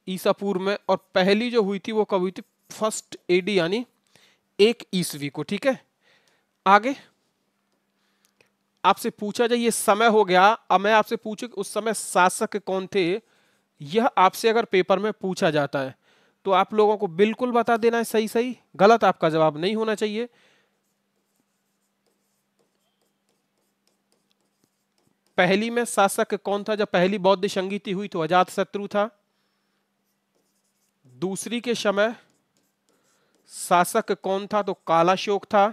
ईसा पूर्व में। और पहली जो हुई थी वो कब हुई थी? फर्स्ट एडी यानी 1 ईसवी को। ठीक है, आगे आपसे पूछा जाए, ये समय हो गया। अब मैं आपसे पूछूं कि उस समय शासक कौन थे, यह आपसे अगर पेपर में पूछा जाता है तो आप लोगों को बिल्कुल बता देना है सही सही, गलत आपका जवाब नहीं होना चाहिए। पहली में शासक कौन था जब पहली बौद्ध संगीति हुई? तो अजातशत्रु था। दूसरी के समय शासक कौन था? तो कालाशोक था।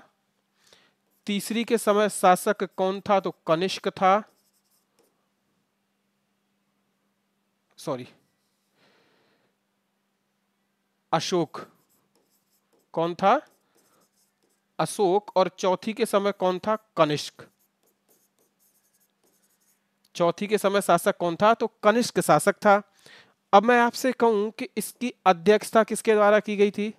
तीसरी के समय शासक कौन था? तो कनिष्क था। सॉरी, अशोक। कौन था? अशोक। और चौथी के समय कौन था? कनिष्क। चौथी के समय शासक कौन था? तो कनिष्क शासक था। अब मैं आपसे कहूं कि इसकी अध्यक्षता किसके द्वारा की गई थी?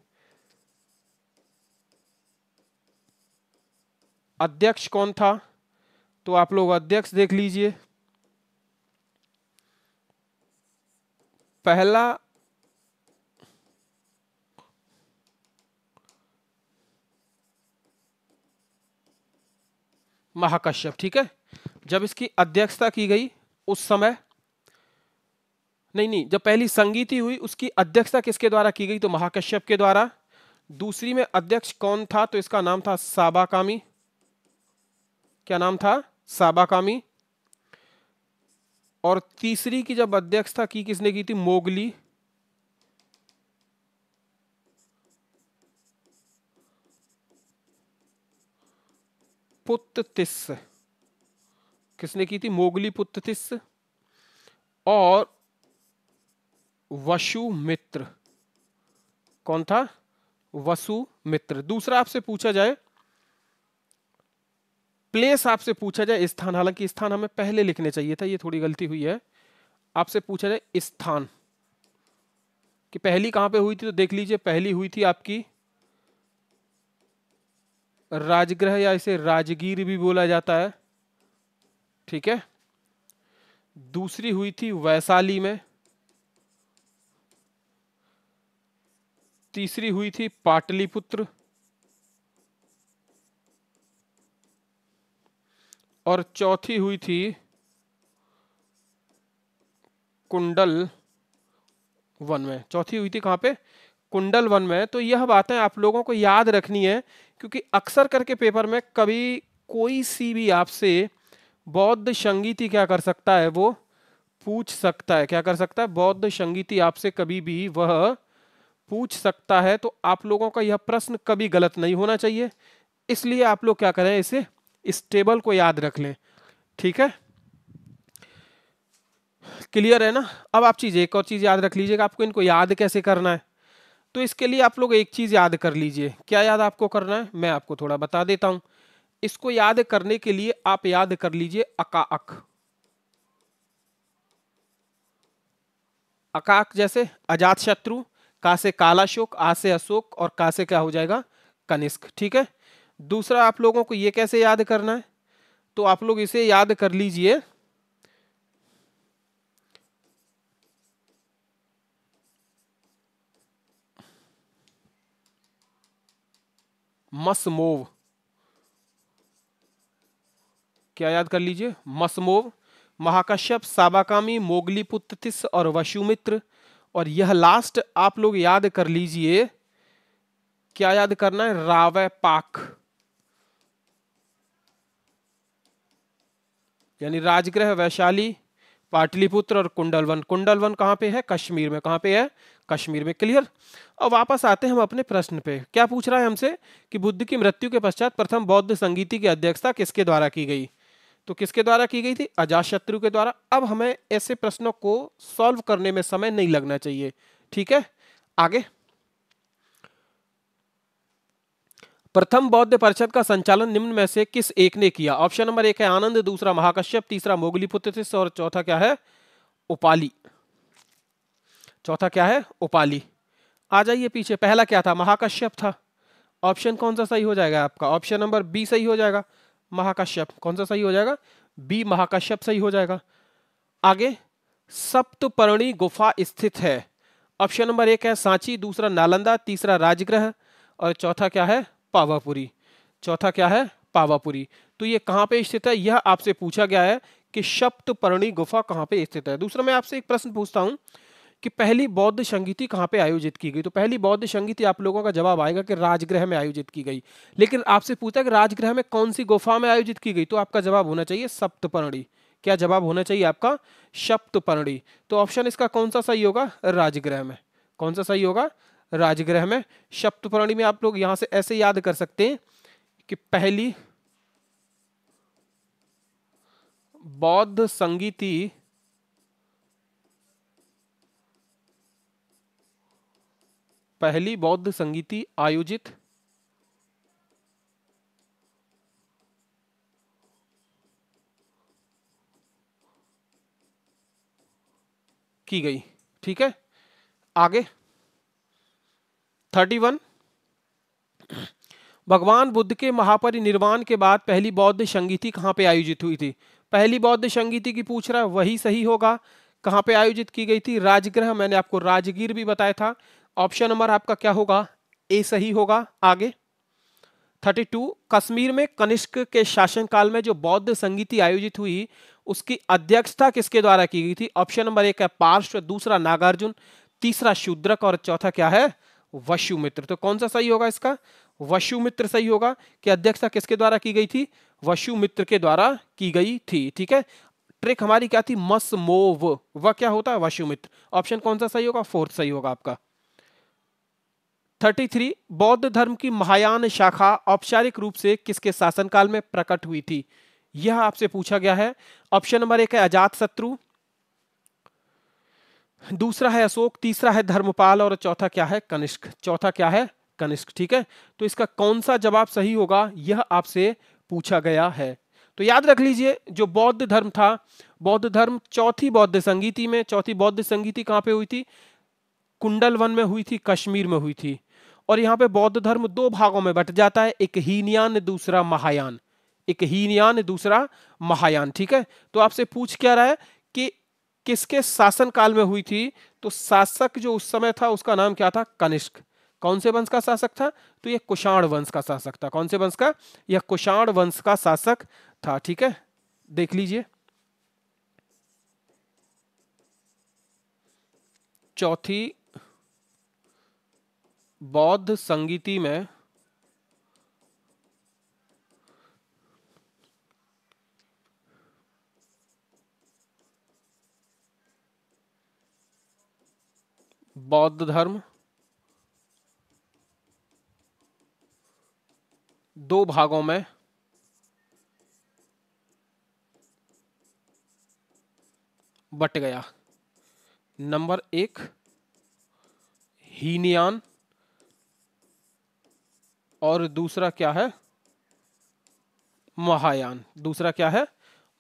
अध्यक्ष कौन था? तो आप लोग अध्यक्ष देख लीजिए। पहला महाकश्यप। ठीक है, जब इसकी अध्यक्षता की गई उस समय, नहीं नहीं, जब पहली संगीति हुई उसकी अध्यक्षता किसके द्वारा की गई? तो महाकश्यप के द्वारा। दूसरी में अध्यक्ष कौन था? तो इसका नाम था साबाकामी। क्या नाम था? साबाकामी। और तीसरी की जब अध्यक्षता की किसने की थी? मोगली। पुत्तिस। किसने की थी? मोगली पुत्तिस। और वसुमित्र। कौन था? वसुमित्र। दूसरा आपसे पूछा जाए, प्लेस आपसे पूछा जाए, स्थान, हालांकि स्थान हमें पहले लिखने चाहिए था, ये थोड़ी गलती हुई है। आपसे पूछा जाए स्थान कि पहली कहां पे हुई थी, तो देख लीजिए पहली हुई थी आपकी राजगृह या इसे राजगीर भी बोला जाता है, ठीक है। दूसरी हुई थी वैशाली में, तीसरी हुई थी पाटलिपुत्र, और चौथी हुई थी कुंडल वन में। चौथी हुई थी कहाँ पे? कुंडल वन में। तो यह बातें आप लोगों को याद रखनी है, क्योंकि अक्सर करके पेपर में कभी कोई सी भी आपसे बौद्ध संगीति क्या कर सकता है, वो पूछ सकता है। क्या कर सकता है? बौद्ध संगीति आपसे कभी भी वह पूछ सकता है। तो आप लोगों का यह प्रश्न कभी गलत नहीं होना चाहिए, इसलिए आप लोग क्या करें, इसे इस टेबल को याद रख लें, ठीक है। क्लियर है ना? अब आप एक और चीज याद रख लीजिएगा, आपको इनको याद कैसे करना है। तो इसके लिए आप लोग एक चीज याद कर लीजिए। क्या याद आपको करना है, मैं आपको थोड़ा बता देता हूं। इसको याद करने के लिए आप याद कर लीजिए अकाअक। अकाक जैसे अजात शत्रु, का से कालाशोक, आ से अशोक, और का से क्या हो जाएगा? कनिष्क, ठीक है। दूसरा आप लोगों को ये कैसे याद करना है, तो आप लोग इसे याद कर लीजिए मसमोव। क्या याद कर लीजिए? मसमोव, महाकश्यप, साबाकामी, मोगलीपुत्र तिस्स और वशुमित्र। और यह लास्ट आप लोग याद कर लीजिए, क्या याद करना है? रावैपाक, यानी राजगृह, वैशाली, पाटलिपुत्र और कुंडलवन। कुंडलवन कहाँ पे है? कश्मीर में। कहाँ पे है? कश्मीर में। क्लियर? अब वापस आते हैं हम अपने प्रश्न पे। क्या पूछ रहा है हमसे कि बुद्ध की मृत्यु के पश्चात प्रथम बौद्ध संगीति की अध्यक्षता किसके द्वारा की गई? तो किसके द्वारा की गई थी? अजातशत्रु के द्वारा। अब हमें ऐसे प्रश्नों को सॉल्व करने में समय नहीं लगना चाहिए, ठीक है। आगे, प्रथम बौद्ध परिषद का संचालन निम्न में से किस एक ने किया? ऑप्शन नंबर 1 है आनंद, दूसरा महाकश्यप, तीसरा मोगलीपुत्र तिस्स और चौथा क्या है? उपाली। चौथा क्या है? उपाली। आ जाइए पीछे, पहला क्या था? महाकश्यप था। ऑप्शन कौन सा सही हो जाएगा आपका? ऑप्शन नंबर बी सही हो जाएगा, महाकश्यप। कौन सा सही हो जाएगा? बी, महाकश्यप सही हो जाएगा। आगे, सप्तपर्णी गुफा स्थित है। ऑप्शन नंबर 1 है सांची, दूसरा नालंदा, तीसरा राजगृह और चौथा क्या है? पावापुरी। चौथा क्या है? पावापुरी। तो ये कहां पे स्थित है, यह आपसे पूछा गया है कि सप्तपर्णी गुफा कहां पे स्थित है। दूसरा मैं आपसे एक प्रश्न पूछता हूं कि पहली बौद्ध संगीति कहां पे आयोजित की गई? तो पहली बौद्ध संगीति आप लोगों का जवाब आएगा कि राजगृह में आयोजित की गई। लेकिन आपसे पूछा कि राजगृह में कौन सी गुफा में आयोजित की गई, तो आपका जवाब होना चाहिए सप्तपर्णी। क्या जवाब होना चाहिए आपका? सप्तपर्णी। तो ऑप्शन इसका कौन सा सही होगा? राजगृह में। कौन सा सही होगा? राजगृह में। सप्तपर्णी में आप लोग यहां से ऐसे याद कर सकते हैं कि पहली बौद्ध संगीति आयोजित की गई, ठीक है। आगे 31, भगवान बुद्ध के महापरिनिर्वाण के बाद पहली बौद्ध संगीति कहां पे आयोजित हुई थी? पहली बौद्ध संगीति की पूछ रहा है, वही सही होगा। कहां पे आयोजित की गई थी? राजगृह। मैंने आपको राजगीर भी बताया था। ऑप्शन नंबर आपका क्या होगा? ए सही होगा। आगे 32, कश्मीर में कनिष्क के शासनकाल में जो बौद्ध संगीति आयोजित हुई उसकी अध्यक्षता किसके द्वारा की गई थी? ऑप्शन नंबर 1 है पार्श्व, दूसरा नागार्जुन, तीसरा शूद्रक और चौथा क्या है? वशुमित्र। तो कौन सा सही होगा इसका? वशुमित्र सही होगा। कि अध्यक्षता किसके द्वारा की गई थी? वशुमित्र के द्वारा की गई थी, ठीक है। ट्रिक हमारी क्या थी? मसमोव। वह क्या होता है? वशुमित्र। ऑप्शन कौन सा सही होगा? फोर्थ सही होगा आपका। 33, बौद्ध धर्म की महायान शाखा औपचारिक रूप से किसके शासनकाल में प्रकट हुई थी? यह आपसे पूछा गया है। ऑप्शन नंबर 1 है अजात शत्रु, दूसरा है अशोक, तीसरा है धर्मपाल और चौथा क्या है? कनिष्क। चौथा क्या है? कनिष्क, ठीक है। तो इसका कौन सा जवाब सही होगा, यह आपसे पूछा गया है। तो याद रख लीजिए, जो बौद्ध धर्म था, बौद्ध धर्म चौथी बौद्ध संगीति में, चौथी बौद्ध संगीति कहां पे हुई थी? कुंडल वन में हुई थी, कश्मीर में हुई थी। और यहाँ पे बौद्ध धर्म दो भागों में बट जाता है, एक हीनयान दूसरा महायान, एक हीनयान दूसरा महायान। ठीक है, तो आपसे पूछ क्या रहा है कि किसके शासन काल में हुई थी, तो शासक जो उस समय था उसका नाम क्या था, कनिष्क। कौन से वंश का शासक था, तो यह कुषाण वंश का शासक था। कौन से वंश का, यह कुषाण वंश का शासक था। ठीक है, देख लीजिए चौथी बौद्ध संगीति में बौद्ध धर्म दो भागों में बट गया। नंबर एक हीनयान और दूसरा क्या है, महायान। दूसरा क्या है,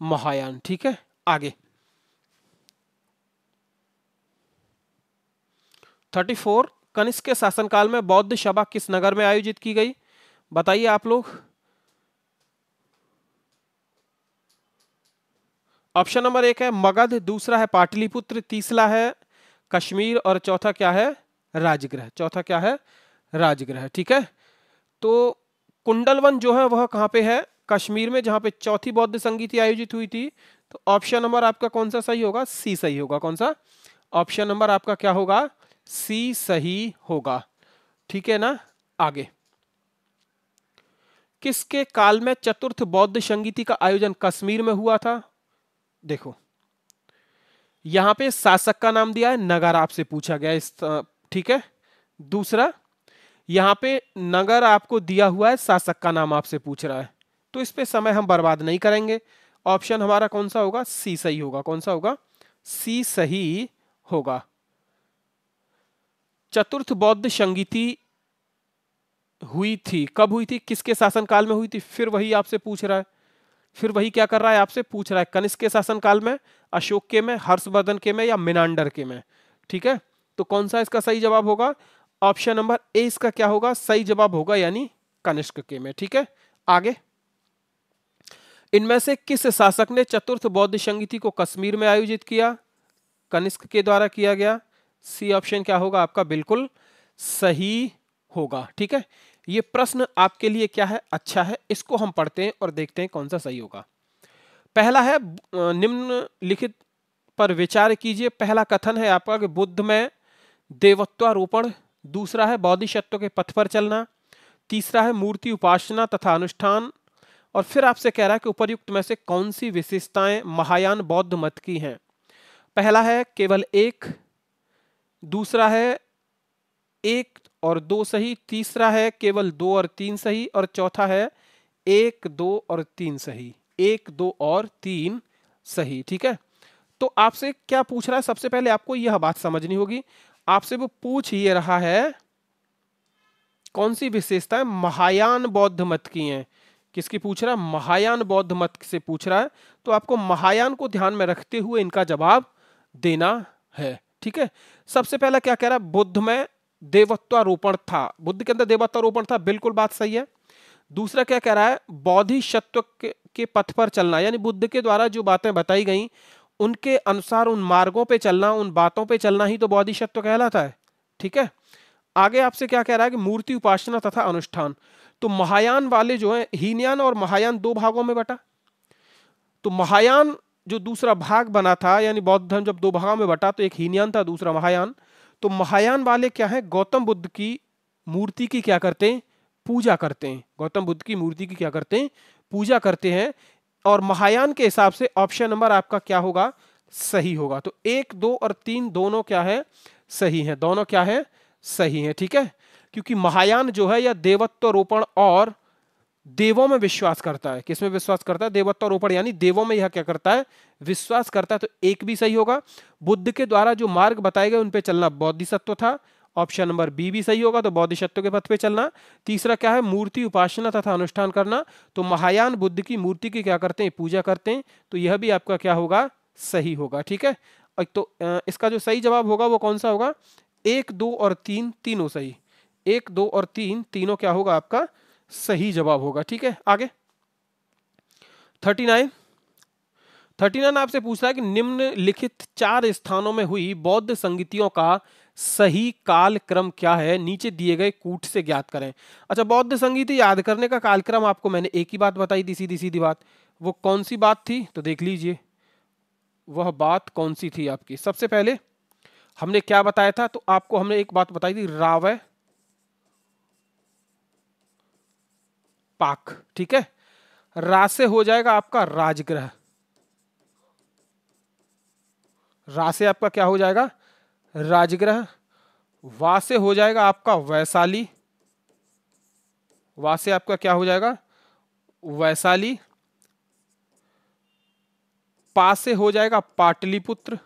महायान। ठीक है, आगे 34 कनिष्क के शासनकाल में बौद्ध सभा किस नगर में आयोजित की गई, बताइए आप लोग। ऑप्शन नंबर एक है मगध, दूसरा है पाटलिपुत्र, तीसरा है कश्मीर और चौथा क्या है, राजगृह। चौथा क्या है, राजगृह। ठीक है, तो कुंडलवन जो है वह कहां पे है, कश्मीर में, जहां पे चौथी बौद्ध संगीति आयोजित हुई थी। तो ऑप्शन नंबर आपका कौन सा सही होगा, सी सही होगा। कौन सा, ऑप्शन नंबर आपका क्या होगा, सी सही होगा। ठीक है ना, आगे किसके काल में चतुर्थ बौद्ध संगीति का आयोजन कश्मीर में हुआ था। देखो यहां पे शासक का नाम दिया है, नगर आपसे पूछा गया इस, ठीक है। दूसरा यहां पे नगर आपको दिया हुआ है, शासक का नाम आपसे पूछ रहा है, तो इस पे समय हम बर्बाद नहीं करेंगे। ऑप्शन हमारा कौन सा होगा, सी सही होगा। कौन सा होगा, सी सही होगा। चतुर्थ बौद्ध संगीति हुई थी, कब हुई थी, किसके शासनकाल में हुई थी, फिर वही आपसे पूछ रहा है। फिर वही क्या कर रहा है, आपसे पूछ रहा है कनिष्क के शासनकाल में, अशोक के में, हर्षवर्धन के में या मिनांडर के में। ठीक है, तो कौन सा इसका सही जवाब होगा, ऑप्शन नंबर ए इसका क्या होगा, सही जवाब होगा, यानी कनिष्क के में। ठीक है, आगे इनमें से किस शासक ने चतुर्थ बौद्ध संगीति को कश्मीर में आयोजित किया, कनिष्क के द्वारा किया गया। सी ऑप्शन क्या होगा आपका, बिल्कुल सही होगा। ठीक है, ये प्रश्न आपके लिए क्या है, अच्छा है, इसको हम पढ़ते हैं और देखते हैं कौन सा सही होगा। पहला है निम्नलिखित पर विचार कीजिए। पहला कथन है आपका कि बुद्ध में देवत्वारोपण, दूसरा है बोधिसत्व के पथ पर चलना, तीसरा है मूर्ति उपासना तथा अनुष्ठान, और फिर आपसे कह रहा है कि उपर्युक्त में से कौन सी विशेषताएं महायान बौद्ध मत की हैं। पहला है केवल एक, दूसरा है एक और दो सही, तीसरा है केवल दो और तीन सही, और चौथा है एक, दो और तीन सही। एक, दो और तीन सही। ठीक है, तो आपसे क्या पूछ रहा है, सबसे पहले आपको यह बात समझनी होगी। आपसे वो पूछ ये रहा है कौन सी विशेषताएं महायान बौद्ध मत की हैं। किसकी पूछ रहा है, महायान बौद्ध मत से पूछ रहा है, तो आपको महायान को ध्यान में रखते हुए इनका जवाब देना है। ठीक है, सबसे पहला क्या कह रहा है, बुद्ध में देवत्वारोपण था, बुद्ध के अंदर देवत्वारोपण था, बिल्कुल बात सही है। दूसरा क्या कह रहा है, बोधिसत्व के पथ पर चलना, यानी बुद्ध के द्वारा जो बातें बताई गई उनके अनुसार उन मार्गों पे चलना, उन बातों पे चलना ही तो बोधिसत्व कहलाता है। ठीक है, आगे आपसे क्या कह रहा है कि मूर्ति उपासना तथा अनुष्ठान। तो महायान वाले जो है, हीनयान और महायान दो भागों में बटा। तो महायान जो दूसरा भाग बना था, यानी बौद्ध धर्म जब दो भागों में बटा, तो एक हीनयान था, दूसरा महायान। तो महायान वाले क्या है, गौतम बुद्ध की मूर्ति की क्या करते हैं, पूजा करते हैं। गौतम बुद्ध की मूर्ति की क्या करते हैं, पूजा करते हैं। और महायान के हिसाब से ऑप्शन नंबर आपका क्या होगा, सही होगा। तो एक, दो और तीन दोनों क्या है, सही है, दोनों क्या है, सही है। ठीक है, क्योंकि महायान जो है यह देवत्वारोपण और देवों में विश्वास करता है। किसमें विश्वास करता है, देवत्वारोपण, यानी देवों में यह क्या करता है, विश्वास करता है। तो एक भी सही होगा। बुद्ध के द्वारा जो मार्ग बताए गए उन पे चलना बोधिसत्व था, ऑप्शन नंबर बी भी सही होगा, तो बोधिसत्व के पथ पे चलना। तीसरा क्या है, मूर्ति उपासना तथा अनुष्ठान करना, तो महायान बुद्ध की मूर्ति की क्या करते हैं, पूजा करते हैं, तो यह भी आपका क्या होगा, सही होगा। ठीक है, तो इसका जो सही जवाब होगा वो कौन सा होगा, एक, दो और तीन, तीनों सही। 1, 2 और 3 तीनों क्या होगा आपका सही जवाब होगा। ठीक है, आगे 39 आपसे पूछ रहा है कि निम्नलिखित 4 स्थानों में हुई बौद्ध संगीतियों का सही काल क्रम क्या है, नीचे दिए गए कूट से ज्ञात करें। अच्छा, बौद्ध संगीति याद करने का कालक्रम आपको मैंने एक ही बात बताई थी, सीधी सीधी बात। वो कौन सी बात थी तो देख लीजिए, वह बात कौन सी थी आपकी। सबसे पहले हमने क्या बताया था, तो आपको हमने एक बात बताई थी, रावय पाक। ठीक है, रा से हो जाएगा आपका राजगृह, रा से आपका क्या हो जाएगा राजगृह, वा से हो जाएगा आपका वैशाली, वा से आपका क्या हो जाएगा वैशाली, पा से हो जाएगा पाटलिपुत्र,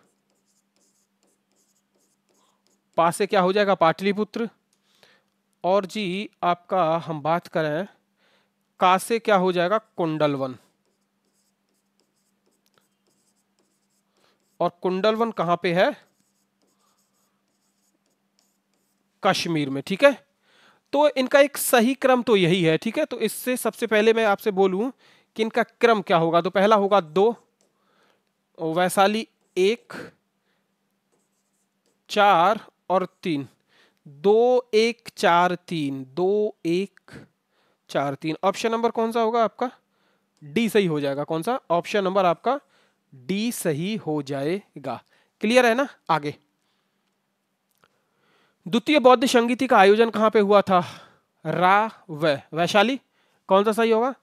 पा से क्या हो जाएगा पाटलिपुत्र, और जी आपका हम बात करें का से क्या हो जाएगा कुंडलवन, और कुंडलवन कहां पे है कश्मीर में। ठीक है, तो इनका एक सही क्रम तो यही है। ठीक है, तो इससे सबसे पहले मैं आपसे बोलूं कि इनका क्रम क्या होगा, तो पहला होगा 2, वैशाली 1, 4 और 3, 2 1 4 3, 2 1 4 3। ऑप्शन नंबर कौन सा होगा आपका डी सही हो जाएगा। कौन सा ऑप्शन नंबर आपका डी सही हो जाएगा। क्लियर है ना, आगे द्वितीय बौद्ध संगीति का आयोजन कहां पे हुआ था, वैशाली। कौन सा सही होगा,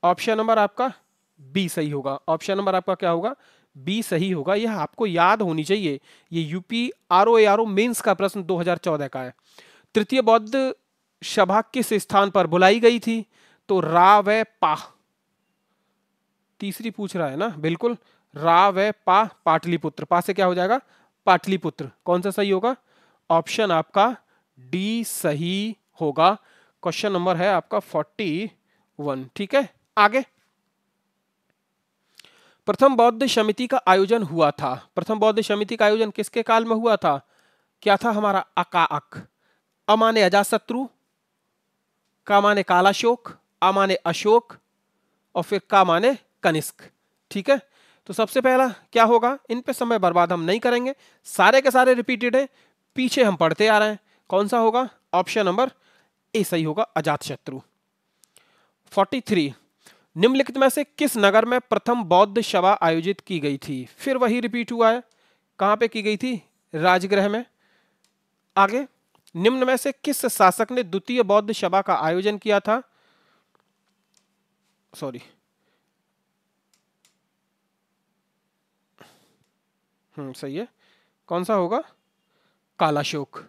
ऑप्शन नंबर आपका बी सही होगा। ऑप्शन नंबर आपका क्या होगा बी सही होगा। यह आपको याद होनी चाहिए, ये यूपी आरओ मेंस का प्रश्न 2014 का है। तृतीय बौद्ध सभा किस स्थान पर बुलाई गई थी, तो रा व पा, तीसरी पूछ रहा है ना, बिल्कुल रा व पा पाटलिपुत्र, पा से क्या हो जाएगा पाटलिपुत्र। कौन सा सही होगा, ऑप्शन आपका डी सही होगा। क्वेश्चन नंबर है आपका 41। ठीक है, आगे प्रथम बौद्ध समिति का आयोजन हुआ था, प्रथम बौद्ध समिति का आयोजन किसके काल में हुआ था, क्या था हमारा अकाअक, अ माने अजातशत्रु, का माने कालाशोक, आ माने अशोक, और फिर का माने कनिष्क। ठीक है, तो सबसे पहला क्या होगा, इन पे समय बर्बाद हम नहीं करेंगे, सारे के सारे रिपीटेड है, पीछे हम पढ़ते आ रहे हैं। कौन सा होगा, ऑप्शन नंबर ए सही होगा, अजातशत्रु। 43 निम्नलिखित में से किस नगर में प्रथम बौद्ध सभा आयोजित की गई थी, फिर वही रिपीट हुआ है, कहां पे की गई थी राजगृह में। आगे निम्न में से किस शासक ने द्वितीय बौद्ध सभा का आयोजन किया था, सॉरी सही है, कौन सा होगा कालाशोक।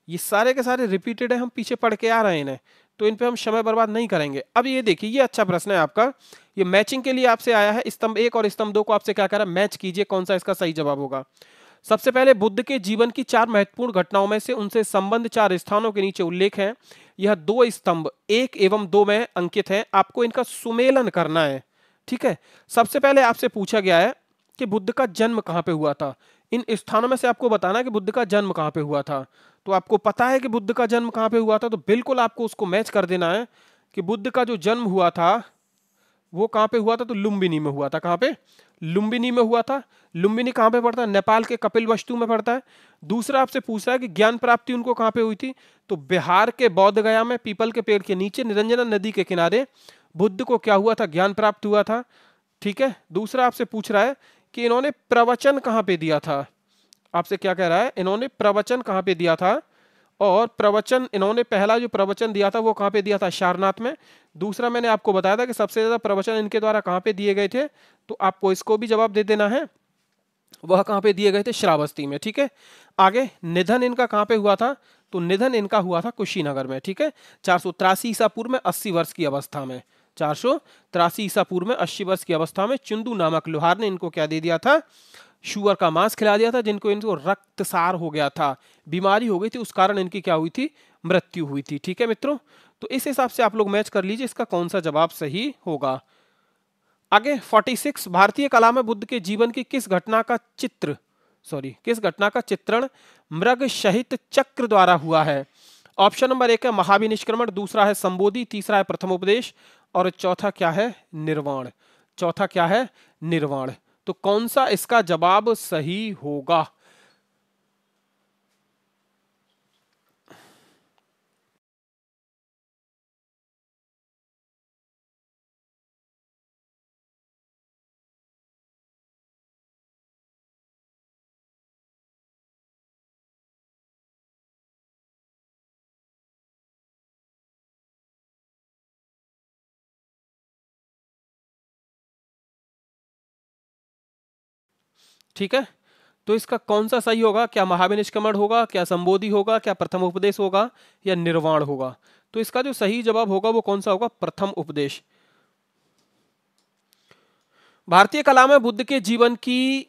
ये सारे के सारे रिपीटेड है, हम पीछे पढ़ के आ रहे हैं इन्हें, तो इन पे हम समय बर्बाद नहीं करेंगे। अब ये देखिए, ये अच्छा प्रश्न है आपका, ये मैचिंग के लिए आपसे आया है, स्तंभ 1 और स्तंभ 2 को आपसे क्या कह रहा है, मैच कीजिए कौन सा इसका सही जवाब होगा। सबसे पहले बुद्ध के जीवन की 4 महत्वपूर्ण घटनाओं में से उनसे संबंध 4 स्थानों के नीचे उल्लेख है। यह 2 स्तंभ 1 एवं 2 में अंकित है, आपको इनका सुमेलन करना है। ठीक है, सबसे पहले आपसे पूछा गया है कि बुद्ध का जन्म कहां पे हुआ था, इन स्थानों में से आपको बताना है कि बुद्ध का जन्म कहां पे हुआ था। तो आपको पता है कि बुद्ध का जन्म कहां पे हुआ था, तो बिल्कुल आपको उसको मैच कर देना है कि बुद्ध का जो जन्म हुआ था वो कहां पे हुआ था, तो लुम्बिनी में हुआ था। कहां पे, लुम्बिनी में हुआ था। लुम्बिनी कहां पे पड़ता है, नेपाल के कपिलवस्तु में पड़ता है। दूसरा आपसे पूछ रहा है कि ज्ञान प्राप्ति उनको कहां पे हुई थी, तो बिहार के बोध गया में पीपल के पेड़ के नीचे निरंजना नदी के किनारे बुद्ध को क्या हुआ था, ज्ञान प्राप्त हुआ था। ठीक है, दूसरा आपसे पूछ रहा है कि इन्होंने प्रवचन कहां पे दिया था, आपसे क्या कह रहा है, इन्होंने प्रवचन कहां पे दिया था, और प्रवचन इन्होंने पहला जो प्रवचन दिया था वो कहां पे दिया था, सारनाथ में। दूसरा मैंने आपको बताया था कि सबसे ज्यादा प्रवचन इनके द्वारा कहां पे दिए गए थे, तो आपको इसको भी जवाब दे देना है, वह कहां पे दिए गए थे, श्रावस्ती में। ठीक है, आगे निधन इनका कहां पे हुआ था, तो निधन इनका हुआ था कुशीनगर में। ठीक है, 483 ईसा पूर्व में 80 वर्ष की अवस्था में, 483 ईसा पूर्व में 80 वर्ष की अवस्था में चुंदू नामक लोहार ने इनको क्या दे दिया था, शुअर का मांस खिला दिया था, जिनको इनको रक्तसार हो गया था, बीमारी हो गई थी, उस कारण इनकी क्या हुई थी, मृत्यु हुई थी। ठीक है मित्रों, तो इस हिसाब से आप लोग मैच कर लीजिए इसका कौन सा जवाब सही होगा। आगे 46 भारतीय कला में बुद्ध के जीवन की किस घटना का चित्र सॉरी, किस घटना का चित्रण मृग सहित चक्र द्वारा हुआ है? ऑप्शन नंबर 1 है महाविनिष्क्रमण, दूसरा है संबोधि, तीसरा है प्रथम उपदेश और चौथा क्या है? निर्वाण। चौथा क्या है? निर्वाण। तो कौन सा इसका जवाब सही होगा? ठीक है, तो इसका कौन सा सही होगा? क्या महाविनिष्क्रमण होगा, क्या संबोधि होगा, क्या प्रथम उपदेश होगा, या निर्वाण होगा? तो इसका जो सही जवाब होगा वो कौन सा होगा? प्रथम उपदेश। भारतीय कला में बुद्ध के जीवन की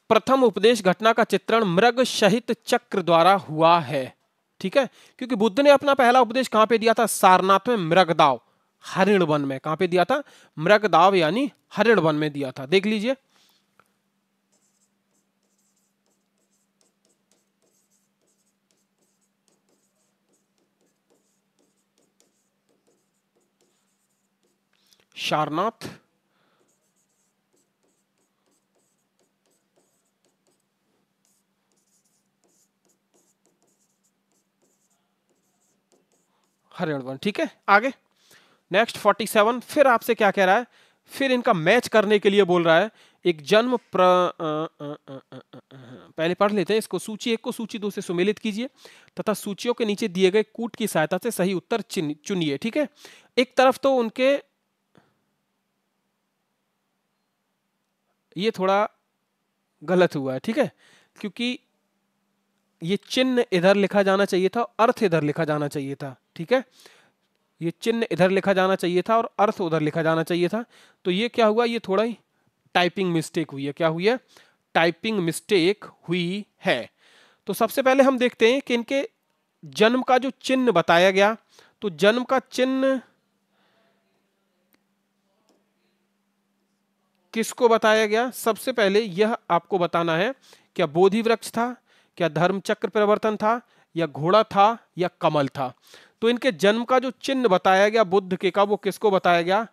प्रथम उपदेश घटना का चित्रण मृग सहित चक्र द्वारा हुआ है। ठीक है, क्योंकि बुद्ध ने अपना पहला उपदेश कहां पे दिया था? सारनाथ में मृगदाव हरिण वन में। कहां पे दिया था? मृगदाव यानी हरिण वन में दिया था। देख लीजिए, सारनाथ हरिण वन। ठीक है, आगे नेक्स्ट 47 फिर आपसे क्या कह रहा है? फिर इनका मैच करने के लिए बोल रहा है। एक जन्म पहले पढ़ लेते हैं इसको। सूची 1 को सूची 2 से सुमेलित कीजिए तथा सूचियों के नीचे दिए गए कूट की सहायता से सही उत्तर चुनिए। ठीक है, एक तरफ तो उनके ये थोड़ा गलत हुआ है। ठीक है, क्योंकि ये चिन्ह इधर लिखा जाना चाहिए था, अर्थ इधर लिखा जाना चाहिए था। ठीक है, ये चिन्ह इधर लिखा जाना चाहिए था और अर्थ उधर लिखा जाना चाहिए था। तो ये क्या हुआ? ये थोड़ा ही टाइपिंग मिस्टेक हुई है। क्या हुई है? टाइपिंग मिस्टेक हुई है। तो सबसे पहले हम देखते हैं कि इनके जन्म का जो चिन्ह बताया गया, तो जन्म का चिन्ह किसको बताया गया? सबसे पहले यह आपको बताना है, क्या बोधि वृक्ष था, क्या धर्म चक्र परिवर्तन था, या घोड़ा था, या कमल था? तो इनके जन्म का जो चिन्ह बताया गया बुद्ध के का, वो किसको बताया गया?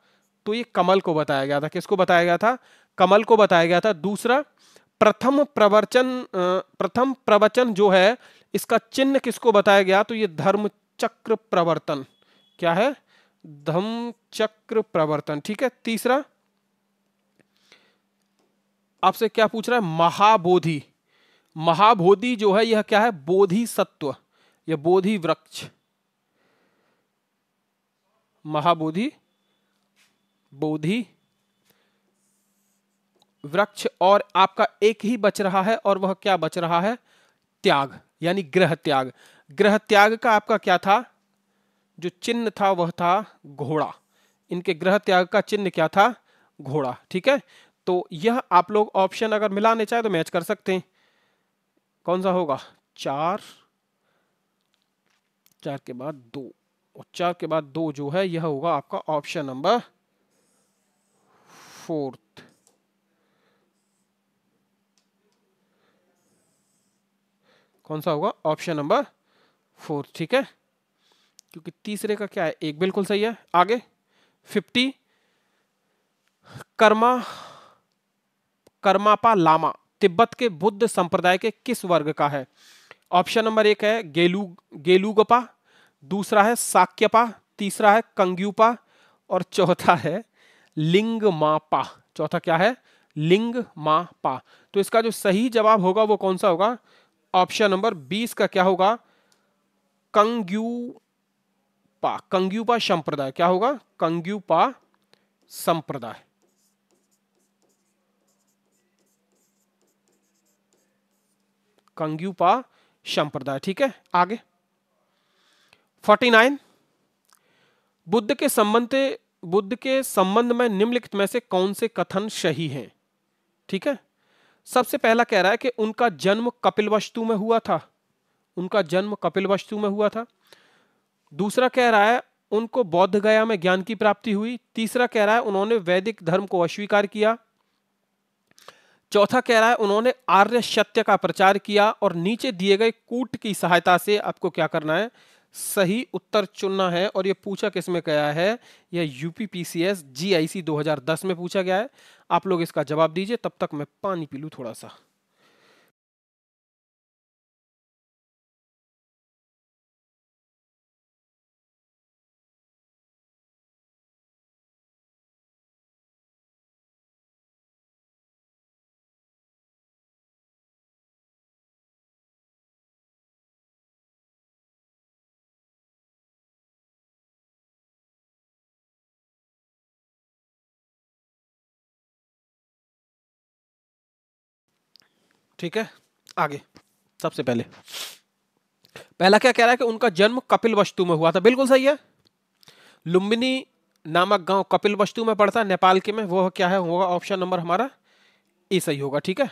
तो ये कमल को बताया गया था। किसको बताया गया था? कमल को बताया गया था। दूसरा, प्रथम प्रवचन जो है, इसका चिन्ह किसको बताया गया? तो ये धर्म चक्र प्रवर्तन। क्या है? धम्म चक्र प्रवर्तन। ठीक है, तीसरा आपसे क्या पूछ रहा है? महाबोधि। महाबोधि जो है यह क्या है? बोधि सत्व या बोधि वृक्ष। महाबोधि, बोधि वृक्ष। और आपका एक ही बच रहा है, और वह क्या बच रहा है? त्याग, यानी गृह त्याग। गृह त्याग का आपका क्या था? जो चिन्ह था वह था घोड़ा। इनके गृह त्याग का चिन्ह क्या था? घोड़ा। ठीक है, तो यह आप लोग ऑप्शन अगर मिलाने चाहे तो मैच कर सकते हैं। कौन सा होगा? 4, 4 के बाद 2, और 4 के बाद 2 जो है यह होगा आपका ऑप्शन नंबर 4। कौन सा होगा? Option number 4। ठीक है, क्योंकि तीसरे का क्या है? एक बिल्कुल सही है। आगे 50, कर्मा कर्मापा लामा तिब्बत के बुद्ध संप्रदाय के किस वर्ग का है? ऑप्शन नंबर 1 है गेलुगपा, दूसरा है साक्यपा, तीसरा है कंग्यूपा और चौथा है लिंगमापा। चौथा क्या है? लिंगमापा। तो इसका जो सही जवाब होगा वो कौन सा होगा? ऑप्शन नंबर 20 का क्या होगा? कंग्यूपा। कंग्यूपा संप्रदाय। क्या होगा? कंग्यूपा संप्रदाय। कंग्यूपा संप्रदाय। ठीक है, आगे 49, बुद्ध के संबंध में निम्नलिखित में से कौन से कथन सही हैं? ठीक है, सबसे पहला कह रहा है कि उनका जन्म कपिलवस्तु में हुआ था। उनका जन्म कपिलवस्तु में हुआ था। दूसरा कह रहा है उनको बौद्ध गया में ज्ञान की प्राप्ति हुई। तीसरा कह रहा है उन्होंने वैदिक धर्म को अस्वीकार किया। चौथा कह रहा है उन्होंने आर्य सत्य का प्रचार किया, और नीचे दिए गए कूट की सहायता से आपको क्या करना है, सही उत्तर चुनना है। और ये पूछा किसमें गया है, यह यूपीपीसीएस जीआईसी 2010 में पूछा गया है। आप लोग इसका जवाब दीजिए, तब तक मैं पानी पी लूं थोड़ा सा। ठीक है, आगे। सबसे पहले पहला क्या कह रहा है कि उनका जन्म कपिलवस्तु में हुआ था, बिल्कुल सही है। लुम्बिनी नामक गांव कपिलवस्तु में पड़ता है, नेपाल के में। वो क्या है, होगा ऑप्शन नंबर हमारा ए सही होगा। ठीक है,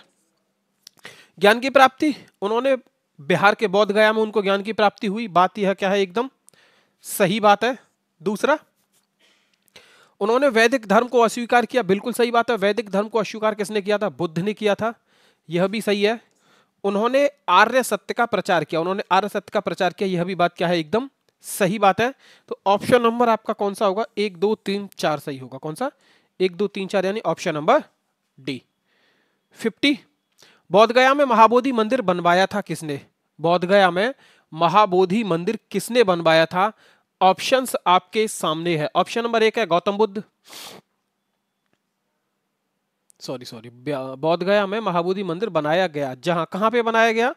ज्ञान की प्राप्ति, उन्होंने बिहार के बोध गया में उनको ज्ञान की प्राप्ति हुई, बात यह क्या है, एकदम सही बात है। दूसरा, उन्होंने वैदिक धर्म को अस्वीकार किया, बिल्कुल सही बात है। वैदिक धर्म को अस्वीकार किसने किया था, बुद्ध ने किया था, यह भी सही है। उन्होंने आर्य सत्य का प्रचार किया, उन्होंने आर्य सत्य का प्रचार किया, यह भी बात क्या है, एकदम सही बात है। तो ऑप्शन नंबर आपका कौन सा होगा, 1 2 3 4 सही होगा। कौन सा, 1 2 3 4, यानी ऑप्शन नंबर डी। 50, बोध गया में महाबोधि मंदिर बनवाया था किसने, बोध गया में महाबोधि मंदिर किसने बनवाया था। ऑप्शंस आपके सामने है। ऑप्शन नंबर 1 है गौतम बुद्ध, सॉरी, बोध गया में महाबोधि मंदिर बनाया गया, जहां कहां पे बनाया गया,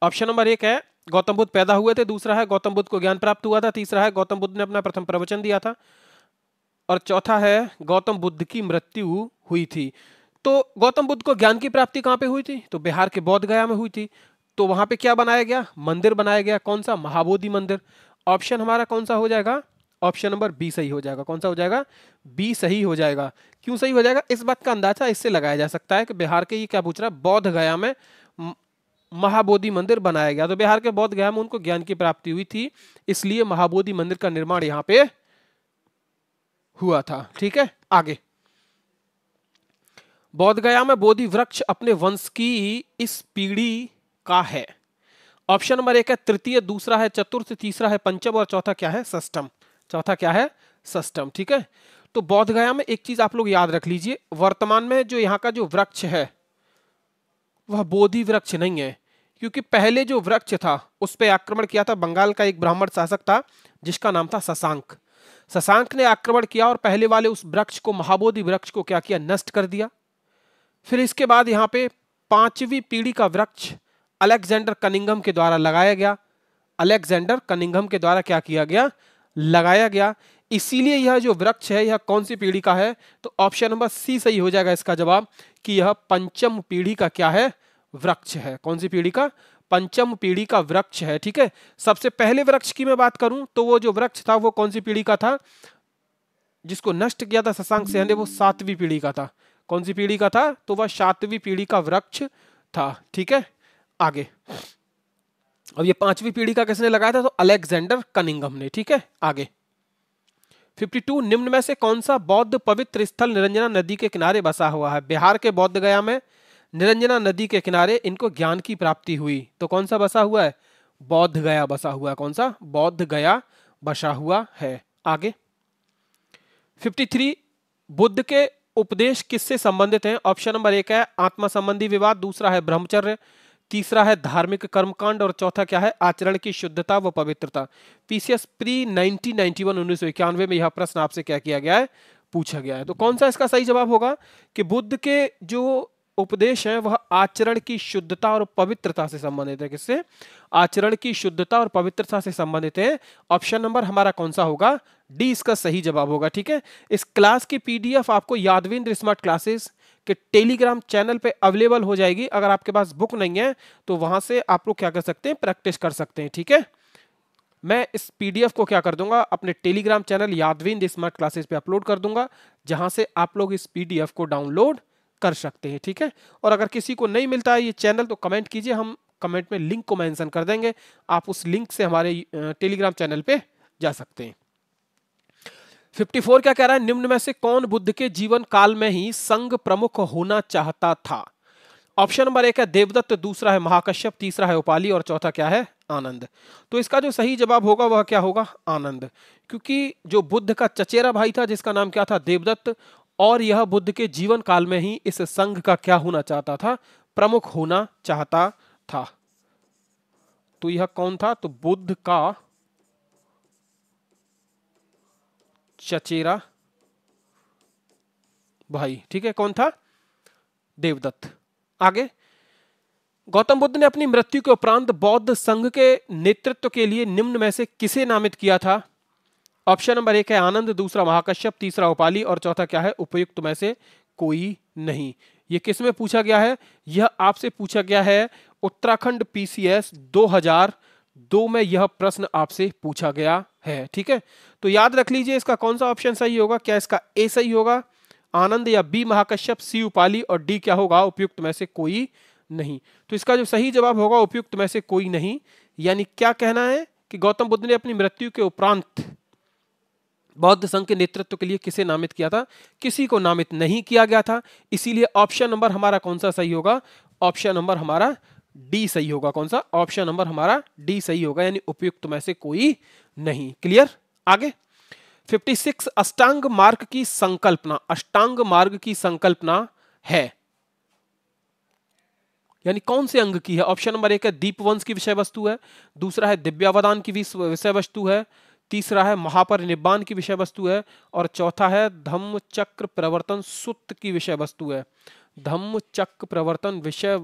ऑप्शन नंबर 1 है गौतम बुद्ध पैदा हुए थे, दूसरा है गौतम बुद्ध को ज्ञान प्राप्त हुआ था, तीसरा है गौतम बुद्ध ने अपना प्रथम प्रवचन दिया था, और चौथा है गौतम बुद्ध की मृत्यु हुई थी। तो गौतम बुद्ध को ज्ञान की प्राप्ति कहां पे हुई थी, तो बिहार के बोध गया में हुई थी। तो वहां पे क्या बनाया गया, मंदिर बनाया गया, कौन सा, महाबोधि मंदिर। ऑप्शन हमारा कौन सा हो जाएगा, ऑप्शन नंबर बी सही हो जाएगा। कौन सा हो जाएगा, बी सही हो जाएगा। क्यों सही हो जाएगा, इस बात का अंदाजा इससे लगाया जा सकता है कि बिहार के, ये क्या पूछ रहा है, बोध गया में महाबोधि मंदिर बनाया गया, तो बिहार के बोध गया में उनको ज्ञान की प्राप्ति हुई थी, इसलिए महाबोधि मंदिर का निर्माण यहां पे हुआ था। ठीक है, आगे। बोध गया में बोधि वृक्ष अपने वंश की इस पीढ़ी का है। ऑप्शन नंबर 1 है तृतीय, दूसरा है चतुर्थ, तीसरा है पंचम, और चौथा क्या है, षष्ठम। चौथा क्या है, षष्ठम। ठीक है, तो बोध गया में एक चीज आप लोग याद रख लीजिए, वर्तमान में जो यहाँ का जो वृक्ष है वह बोधि वृक्ष नहीं है, क्योंकि पहले जो वृक्ष था उस पर आक्रमण किया था बंगाल का एक ब्राह्मण शासक था जिसका नाम था शशांक। शशांक ने आक्रमण किया और पहले वाले उस वृक्ष को, महाबोधि वृक्ष को क्या किया, नष्ट कर दिया। फिर इसके बाद यहाँ पे 5वीं पीढ़ी का वृक्ष अलेक्जेंडर कनिंघम के द्वारा लगाया गया। अलेक्जेंडर कनिंघम के द्वारा क्या किया गया, लगाया गया। इसीलिए यह जो वृक्ष है यह कौन सी पीढ़ी का है, तो ऑप्शन नंबर सी सही हो जाएगा इसका जवाब, कि यह पंचम पीढ़ी का क्या है, वृक्ष है। कौन सी पीढ़ी का, पंचम पीढ़ी का वृक्ष है। ठीक है, सबसे पहले वृक्ष की मैं बात करूं तो वो जो वृक्ष था वो कौन सी पीढ़ी का था, जिसको नष्ट किया था शशांक सेन ने, वो 7वीं पीढ़ी का था। कौन सी पीढ़ी का था, तो वह 7वीं पीढ़ी का वृक्ष था। ठीक है, आगे। अब ये 5वीं पीढ़ी का किसने लगाया था, तो अलेक्जेंडर कनिंघम ने। ठीक है, आगे। 52, निम्न में से कौन सा बौद्ध पवित्र स्थल निरंजना नदी के किनारे बसा हुआ है। बिहार के बोध गया में निरंजना नदी के किनारे इनको ज्ञान की प्राप्ति हुई, तो कौन सा बसा हुआ है, बोध गया बसा हुआ है। कौन सा, बोध गया बसा हुआ है। आगे। 53, बुद्ध के उपदेश किससे संबंधित हैं। ऑप्शन नंबर 1 है आत्मा संबंधी विवाद, दूसरा है ब्रह्मचर्य, तीसरा है धार्मिक कर्मकांड, और चौथा क्या है, आचरण की शुद्धता व पवित्रता। पीसीएस प्री 1991 में यह प्रश्न आपसे क्या किया गया है, पूछा गया है। तो कौन सा इसका सही जवाब होगा कि बुद्ध के जो उपदेश है वह आचरण की शुद्धता और पवित्रता से संबंधित है। किससे, आचरण की शुद्धता और पवित्रता से संबंधित है। ऑप्शन नंबर हमारा कौन सा होगा, डी इसका सही जवाब होगा। ठीक है, इस क्लास की पीडीएफ आपको यादविंद्र स्मार्ट क्लासेस के टेलीग्राम चैनल पे अवेलेबल हो जाएगी। अगर आपके पास बुक नहीं है तो वहां से आप लोग क्या कर सकते हैं, प्रैक्टिस कर सकते हैं। ठीक है, मैं इस पीडीएफ को क्या कर दूंगा, अपने Telegram channel Yadvindra smart classes पे अपलोड कर दूंगा, जहां से आप लोग इस पीडीएफ को डाउनलोड कर सकते हैं। ठीक है, और अगर किसी को नहीं मिलता है ये चैनल तो कमेंट कीजिए, हम कमेंट में लिंक को मेंशन कर देंगे, आप उस लिंक से हमारे टेलीग्राम चैनल पे जा सकते हैं। 54 क्या कह रहा है, निम्न में से कौन बुद्ध के जीवन काल में ही संघ प्रमुख होना चाहता था? ऑप्शन नंबर 1 है देवदत्त, दूसरा है महाकश्यप, तीसरा है उपाली और चौथा क्या है, आनंद। तो इसका जो सही जवाब होगा वह क्या होगा, आनंद। क्योंकि जो बुद्ध का चचेरा भाई था जिसका नाम क्या था, देवदत्त, और यह बुद्ध के जीवन काल में ही इस संघ का क्या होना चाहता था, प्रमुख होना चाहता था। तो यह कौन था, तो बुद्ध का चचेरा भाई, ठीक है, कौन था, देवदत्त। आगे, गौतम बुद्ध ने अपनी मृत्यु के उपरांत बौद्ध संघ के नेतृत्व के लिए निम्न में से किसे नामित किया था? ऑप्शन नंबर 1 है आनंद, दूसरा महाकश्यप, तीसरा उपाली और चौथा क्या है, उपयुक्त में से कोई नहीं। यह किस में पूछा गया है, यह आपसे पूछा गया है उत्तराखंड पीसीएस 2002 में, यह प्रश्न आपसे पूछा गया है। ठीक है, तो याद रख लीजिए इसका कौन सा ऑप्शन सही होगा, क्या इसका ए सही होगा आनंद, या बी महाकश्यप, सी उपाली और डी क्या होगा, उपयुक्त में से कोई नहीं। तो इसका जो सही जवाब होगा उपयुक्त में से कोई नहीं, यानी क्या कहना है कि गौतम बुद्ध ने अपनी मृत्यु के उपरांत बौद्ध संघ के नेतृत्व के लिए किसे नामित किया था, किसी को नामित नहीं किया गया था। इसीलिए ऑप्शन नंबर हमारा कौन सा सही होगा, ऑप्शन नंबर हमारा डी सही होगा। कौन सा, ऑप्शन नंबर हमारा डी सही होगा, यानी उपयुक्त में से कोई नहीं। क्लियर। आगे 56 अष्टांग मार्ग की संकल्पना, अष्टांग मार्ग की संकल्पना है, यानी कौन से अंग की है? ऑप्शन नंबर 1 है दीपवंश की विषय वस्तु है, दूसरा है दिव्यावदान की विषय वस्तु है, तीसरा है महापरिनिब्बान की विषय वस्तु है और चौथा है धम्म चक्र प्रवर्तन सुत्त की विषय वस्तु है। धम्म चक्र प्रवर्तन विषय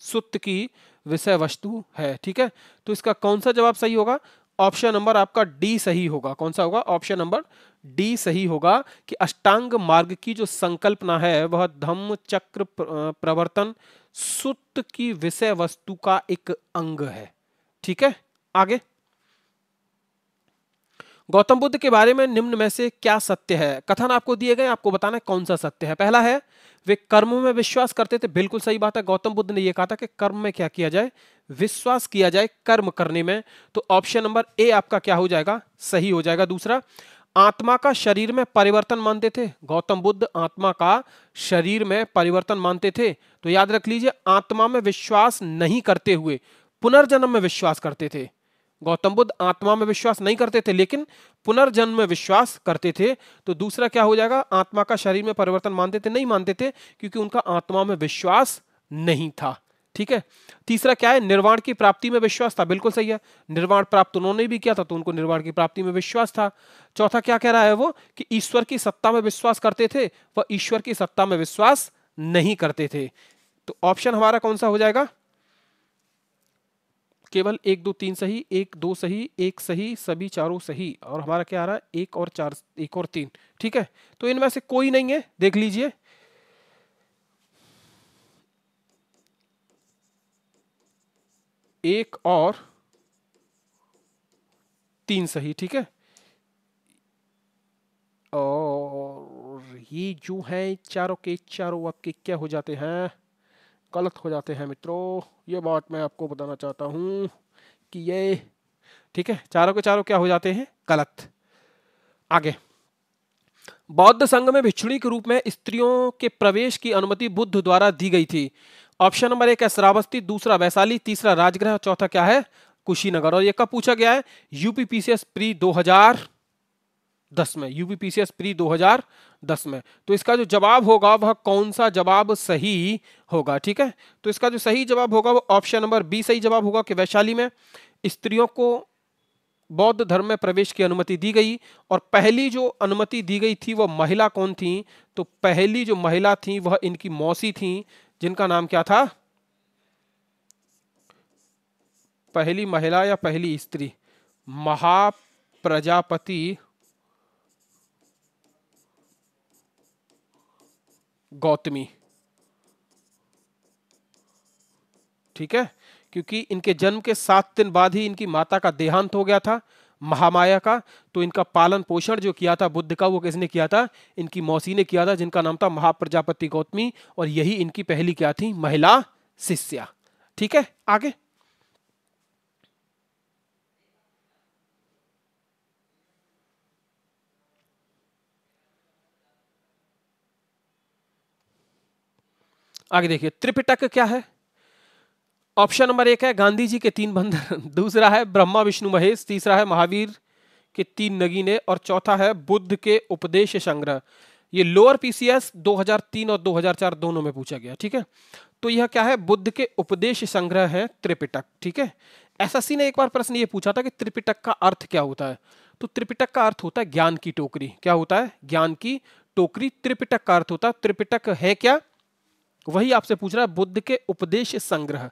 सुत्त की विषय वस्तु है। ठीक है, तो इसका कौन सा जवाब सही होगा, ऑप्शन नंबर आपका डी सही होगा। कौन सा होगा, ऑप्शन नंबर डी सही होगा कि अष्टांग मार्ग की जो संकल्पना है वह धम्म चक्र प्रवर्तन सुत्त की विषय वस्तु का एक अंग है। ठीक है, आगे गौतम बुद्ध के बारे में निम्न में से क्या सत्य है? कथन आपको दिए गए, आपको बताना है कौन सा सत्य है। पहला है वे कर्म में विश्वास करते थे, बिल्कुल सही बात है। गौतम बुद्ध ने यह कहा था कि कर्म में क्या किया जाए, विश्वास किया जाए कर्म करने में। तो ऑप्शन नंबर ए आपका क्या हो जाएगा, सही हो जाएगा। दूसरा, आत्मा का शरीर में परिवर्तन मानते थे, गौतम बुद्ध आत्मा का शरीर में परिवर्तन मानते थे। तो याद रख लीजिए, आत्मा में विश्वास नहीं करते हुए पुनर्जन्म में विश्वास करते थे। गौतम बुद्ध आत्मा में विश्वास नहीं करते थे लेकिन पुनर्जन्म में विश्वास करते थे। तो दूसरा क्या हो जाएगा, आत्मा का शरीर में परिवर्तन मानते थे, नहीं मानते थे क्योंकि उनका आत्मा में विश्वास नहीं था। ठीक है, तीसरा क्या है, निर्वाण की प्राप्ति में विश्वास था, बिल्कुल सही है। निर्वाण प्राप्त उन्होंने भी किया था तो उनको निर्वाण की प्राप्ति में विश्वास था। चौथा क्या कह रहा है वो, कि ईश्वर की सत्ता में विश्वास करते थे, वह ईश्वर की सत्ता में विश्वास नहीं करते थे। तो ऑप्शन हमारा कौन सा हो जाएगा, केवल 1 2 3 सही, 1 2 सही, 1 सही, सभी चारों सही, और हमारा क्या आ रहा है 1 और 4, 1 और 3। ठीक है, तो इनमें से कोई नहीं है, देख लीजिए। एक और 3 सही। ठीक है, और ये जो है चारों के चारों आपके क्या हो जाते हैं, गलत हो जाते हैं मित्रों। ये बात मैं आपको बताना चाहता हूं कि ये, ठीक है, चारों के चारों क्या हो जाते हैं, गलत। आगे, बौद्ध संघ में भिक्षुणी के रूप में स्त्रियों के प्रवेश की अनुमति बुद्ध द्वारा दी गई थी। ऑप्शन नंबर 1 है श्रावस्ती, दूसरा वैशाली, तीसरा राजगृह, चौथा क्या है, कुशीनगर। और ये कब पूछा गया है, यूपीपीसीएस प्री 2010 में, यूपीपीसीएस प्री 2010 में। तो इसका जो जवाब होगा वह कौन सा जवाब सही होगा। ठीक है, तो इसका जो सही जवाब होगा वो ऑप्शन नंबर बी सही जवाब होगा कि वैशाली में स्त्रियों को बौद्ध धर्म में प्रवेश की अनुमति दी गई। और पहली जो अनुमति दी गई थी वो महिला कौन थी, तो पहली जो महिला थी वह इनकी मौसी थी, जिनका नाम क्या था, पहली महिला या पहली स्त्री, महाप्रजापति गौतमी। ठीक है, क्योंकि इनके जन्म के 7 दिन बाद ही इनकी माता का देहांत हो गया था, महामाया का। तो इनका पालन पोषण जो किया था बुद्ध का, वो किसने किया था, इनकी मौसी ने किया था, जिनका नाम था महाप्रजापति गौतमी। और यही इनकी पहली क्या थी, महिला शिष्या। ठीक है, आगे आगे देखिए, त्रिपिटक क्या है? ऑप्शन नंबर 1 है गांधी जी के 3 बंधन, दूसरा है ब्रह्मा विष्णु महेश, तीसरा है महावीर के 3 नगीने और चौथा है बुद्ध के उपदेश संग्रह। ये लोअर पीसीएस 2003 और 2004 दोनों में पूछा गया, ठीक है। तो यह क्या है? बुद्ध के उपदेश संग्रह है त्रिपिटक, ठीक है। एसएससी ने एक बार प्रश्न ये पूछा था कि त्रिपिटक का अर्थ क्या होता है, तो त्रिपिटक का अर्थ होता है ज्ञान की टोकरी। क्या होता है? ज्ञान की टोकरी। त्रिपिटक का अर्थ होता है, त्रिपिटक है क्या? वही आपसे पूछ रहा है, बुद्ध के उपदेश संग्रह,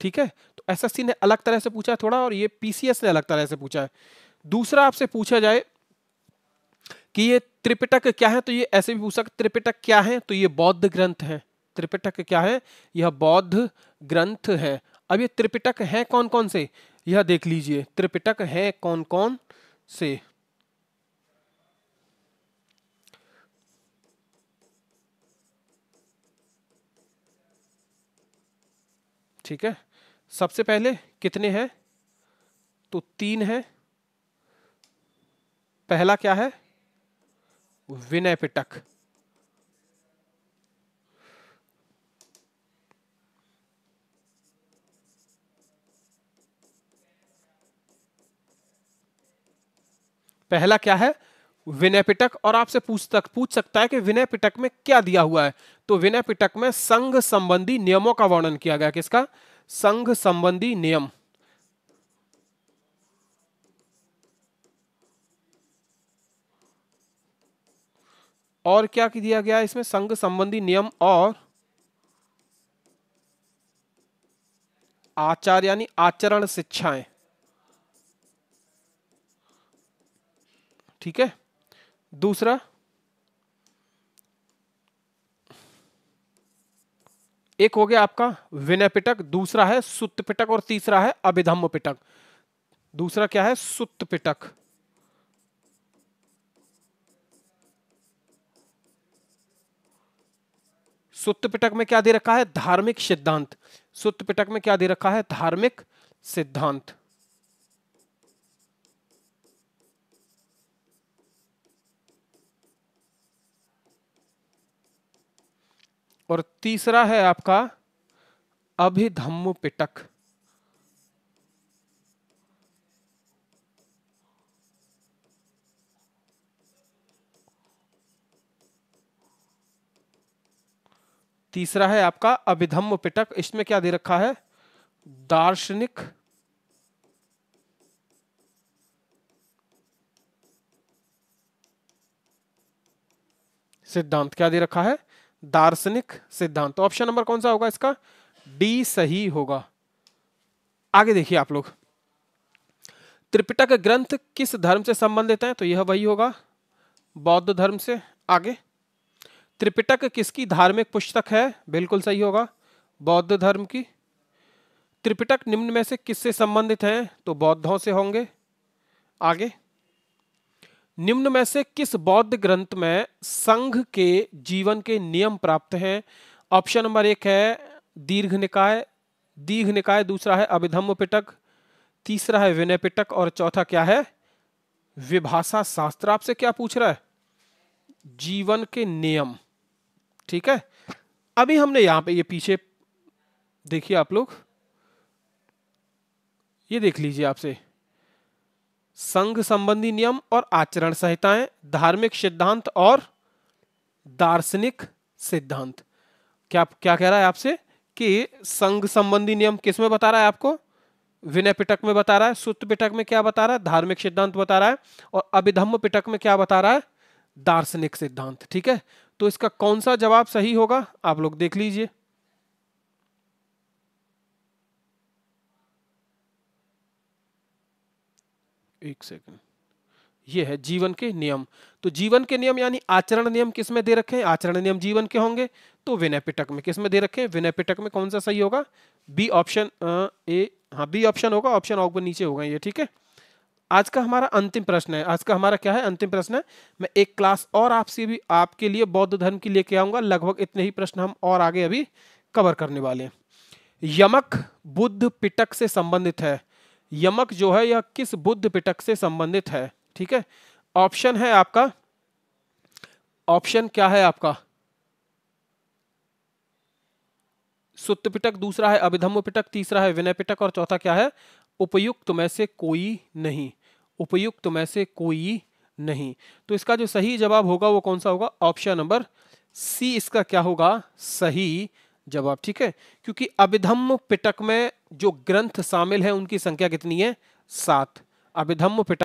ठीक है। तो एसएससी ने अलग तरह से पूछा है थोड़ा, और ये पीसीएस ने अलग तरह से पूछा है। दूसरा आपसे पूछा जाए कि ये त्रिपिटक क्या है, तो ये ऐसे भी पूछ सकते, त्रिपिटक क्या है, तो ये बौद्ध ग्रंथ है। त्रिपिटक क्या है? यह बौद्ध ग्रंथ है। अब ये त्रिपिटक है कौन कौन से, यह देख लीजिए, त्रिपिटक है कौन कौन से। ठीक है, सबसे पहले कितने हैं? तो 3 है। पहला क्या है? विनय पिटक। पहला क्या है? विनय पिटक। और आपसे पूछ सकता है कि विनय पिटक में क्या दिया हुआ है, तो विनय पिटक में संघ संबंधी नियमों का वर्णन किया गया। किसका? संघ संबंधी नियम। और क्या दिया गया है इसमें? संघ संबंधी नियम और आचार यानी आचरण शिक्षाएं, ठीक है। दूसरा, एक हो गया आपका विनय पिटक, दूसरा है सुत्त पिटक और तीसरा है अभिधम्म पिटक। दूसरा क्या है? सुत्त पिटक। सुत्त पिटक में क्या दे रखा है? धार्मिक सिद्धांत। सुत्त पिटक में क्या दे रखा है? धार्मिक सिद्धांत। और तीसरा है आपका अभिधम्म पिटक। तीसरा है आपका अभिधम्म पिटक। इसमें क्या दे रखा है? दार्शनिक सिद्धांत। क्या दे रखा है? दार्शनिक सिद्धांत। तो ऑप्शन नंबर कौन सा होगा इसका? डी सही होगा। आगे देखिए आप लोग, त्रिपिटक ग्रंथ किस धर्म से संबंधित है, तो यह वही होगा, बौद्ध धर्म से। आगे, त्रिपिटक किसकी धार्मिक पुस्तक है? बिल्कुल सही होगा, बौद्ध धर्म की। त्रिपिटक निम्न में से किससे संबंधित है? तो बौद्धों से होंगे। आगे, निम्न में से किस बौद्ध ग्रंथ में संघ के जीवन के नियम प्राप्त हैं? ऑप्शन नंबर 1 है दीर्घ निकाय, दीघ निकाय, दूसरा है अभिधम्म पिटक, तीसरा है विनय पिटक और चौथा क्या है? विभाषा शास्त्र। आपसे क्या पूछ रहा है? जीवन के नियम, ठीक है। अभी हमने यहां पे ये पीछे देखिए आप लोग, ये देख लीजिए आपसे, संघ संबंधी नियम और आचरण संहिताएं, धार्मिक सिद्धांत और दार्शनिक सिद्धांत। क्या क्या कह रहा है आपसे कि संघ संबंधी नियम किस में बता रहा है आपको? विनय पिटक में बता रहा है। सुत्त पिटक में क्या बता रहा है? धार्मिक सिद्धांत बता रहा है। और अभिधम्म पिटक में क्या बता रहा है? दार्शनिक सिद्धांत, ठीक है। तो इसका कौन सा जवाब सही होगा आप लोग देख लीजिए। एक सेकंड, ये है जीवन के नियम। तो जीवन के नियम यानी आचरण नियम किस में दे रखे हैं? आचरण नियम जीवन के होंगे। तो विनय पिटक में किस में दे रखे हैं? विनय पिटक में। कौन सा सही होगा? बी ऑप्शन, ए, हाँ बी ऑप्शन होगा। ऑप्शन ऊपर नीचे होगा ये, ठीक है। आज का हमारा अंतिम प्रश्न है। आज का हमारा क्या है? अंतिम प्रश्न है। मैं एक क्लास और आपसे भी आपके लिए बौद्ध धर्म की लेके आऊंगा। लगभग इतने ही प्रश्न हम और आगे अभी कवर करने वाले हैं। यमक बुद्ध पिटक से संबंधित है। यमक जो है यह किस बुद्ध पिटक से संबंधित है? ठीक है। ऑप्शन है आपका, ऑप्शन क्या है आपका? सुत्त पिटक, दूसरा है अभिधम्म पिटक, तीसरा है विनय पिटक और चौथा क्या है? उपयुक्त में से कोई नहीं। उपयुक्त में से कोई नहीं। तो इसका जो सही जवाब होगा वो कौन सा होगा? ऑप्शन नंबर सी इसका क्या होगा? सही जवाब। ठीक है, क्योंकि अभिधम्म पिटक में जो ग्रंथ शामिल है उनकी संख्या कितनी है? 7। अभिधम्म पिटक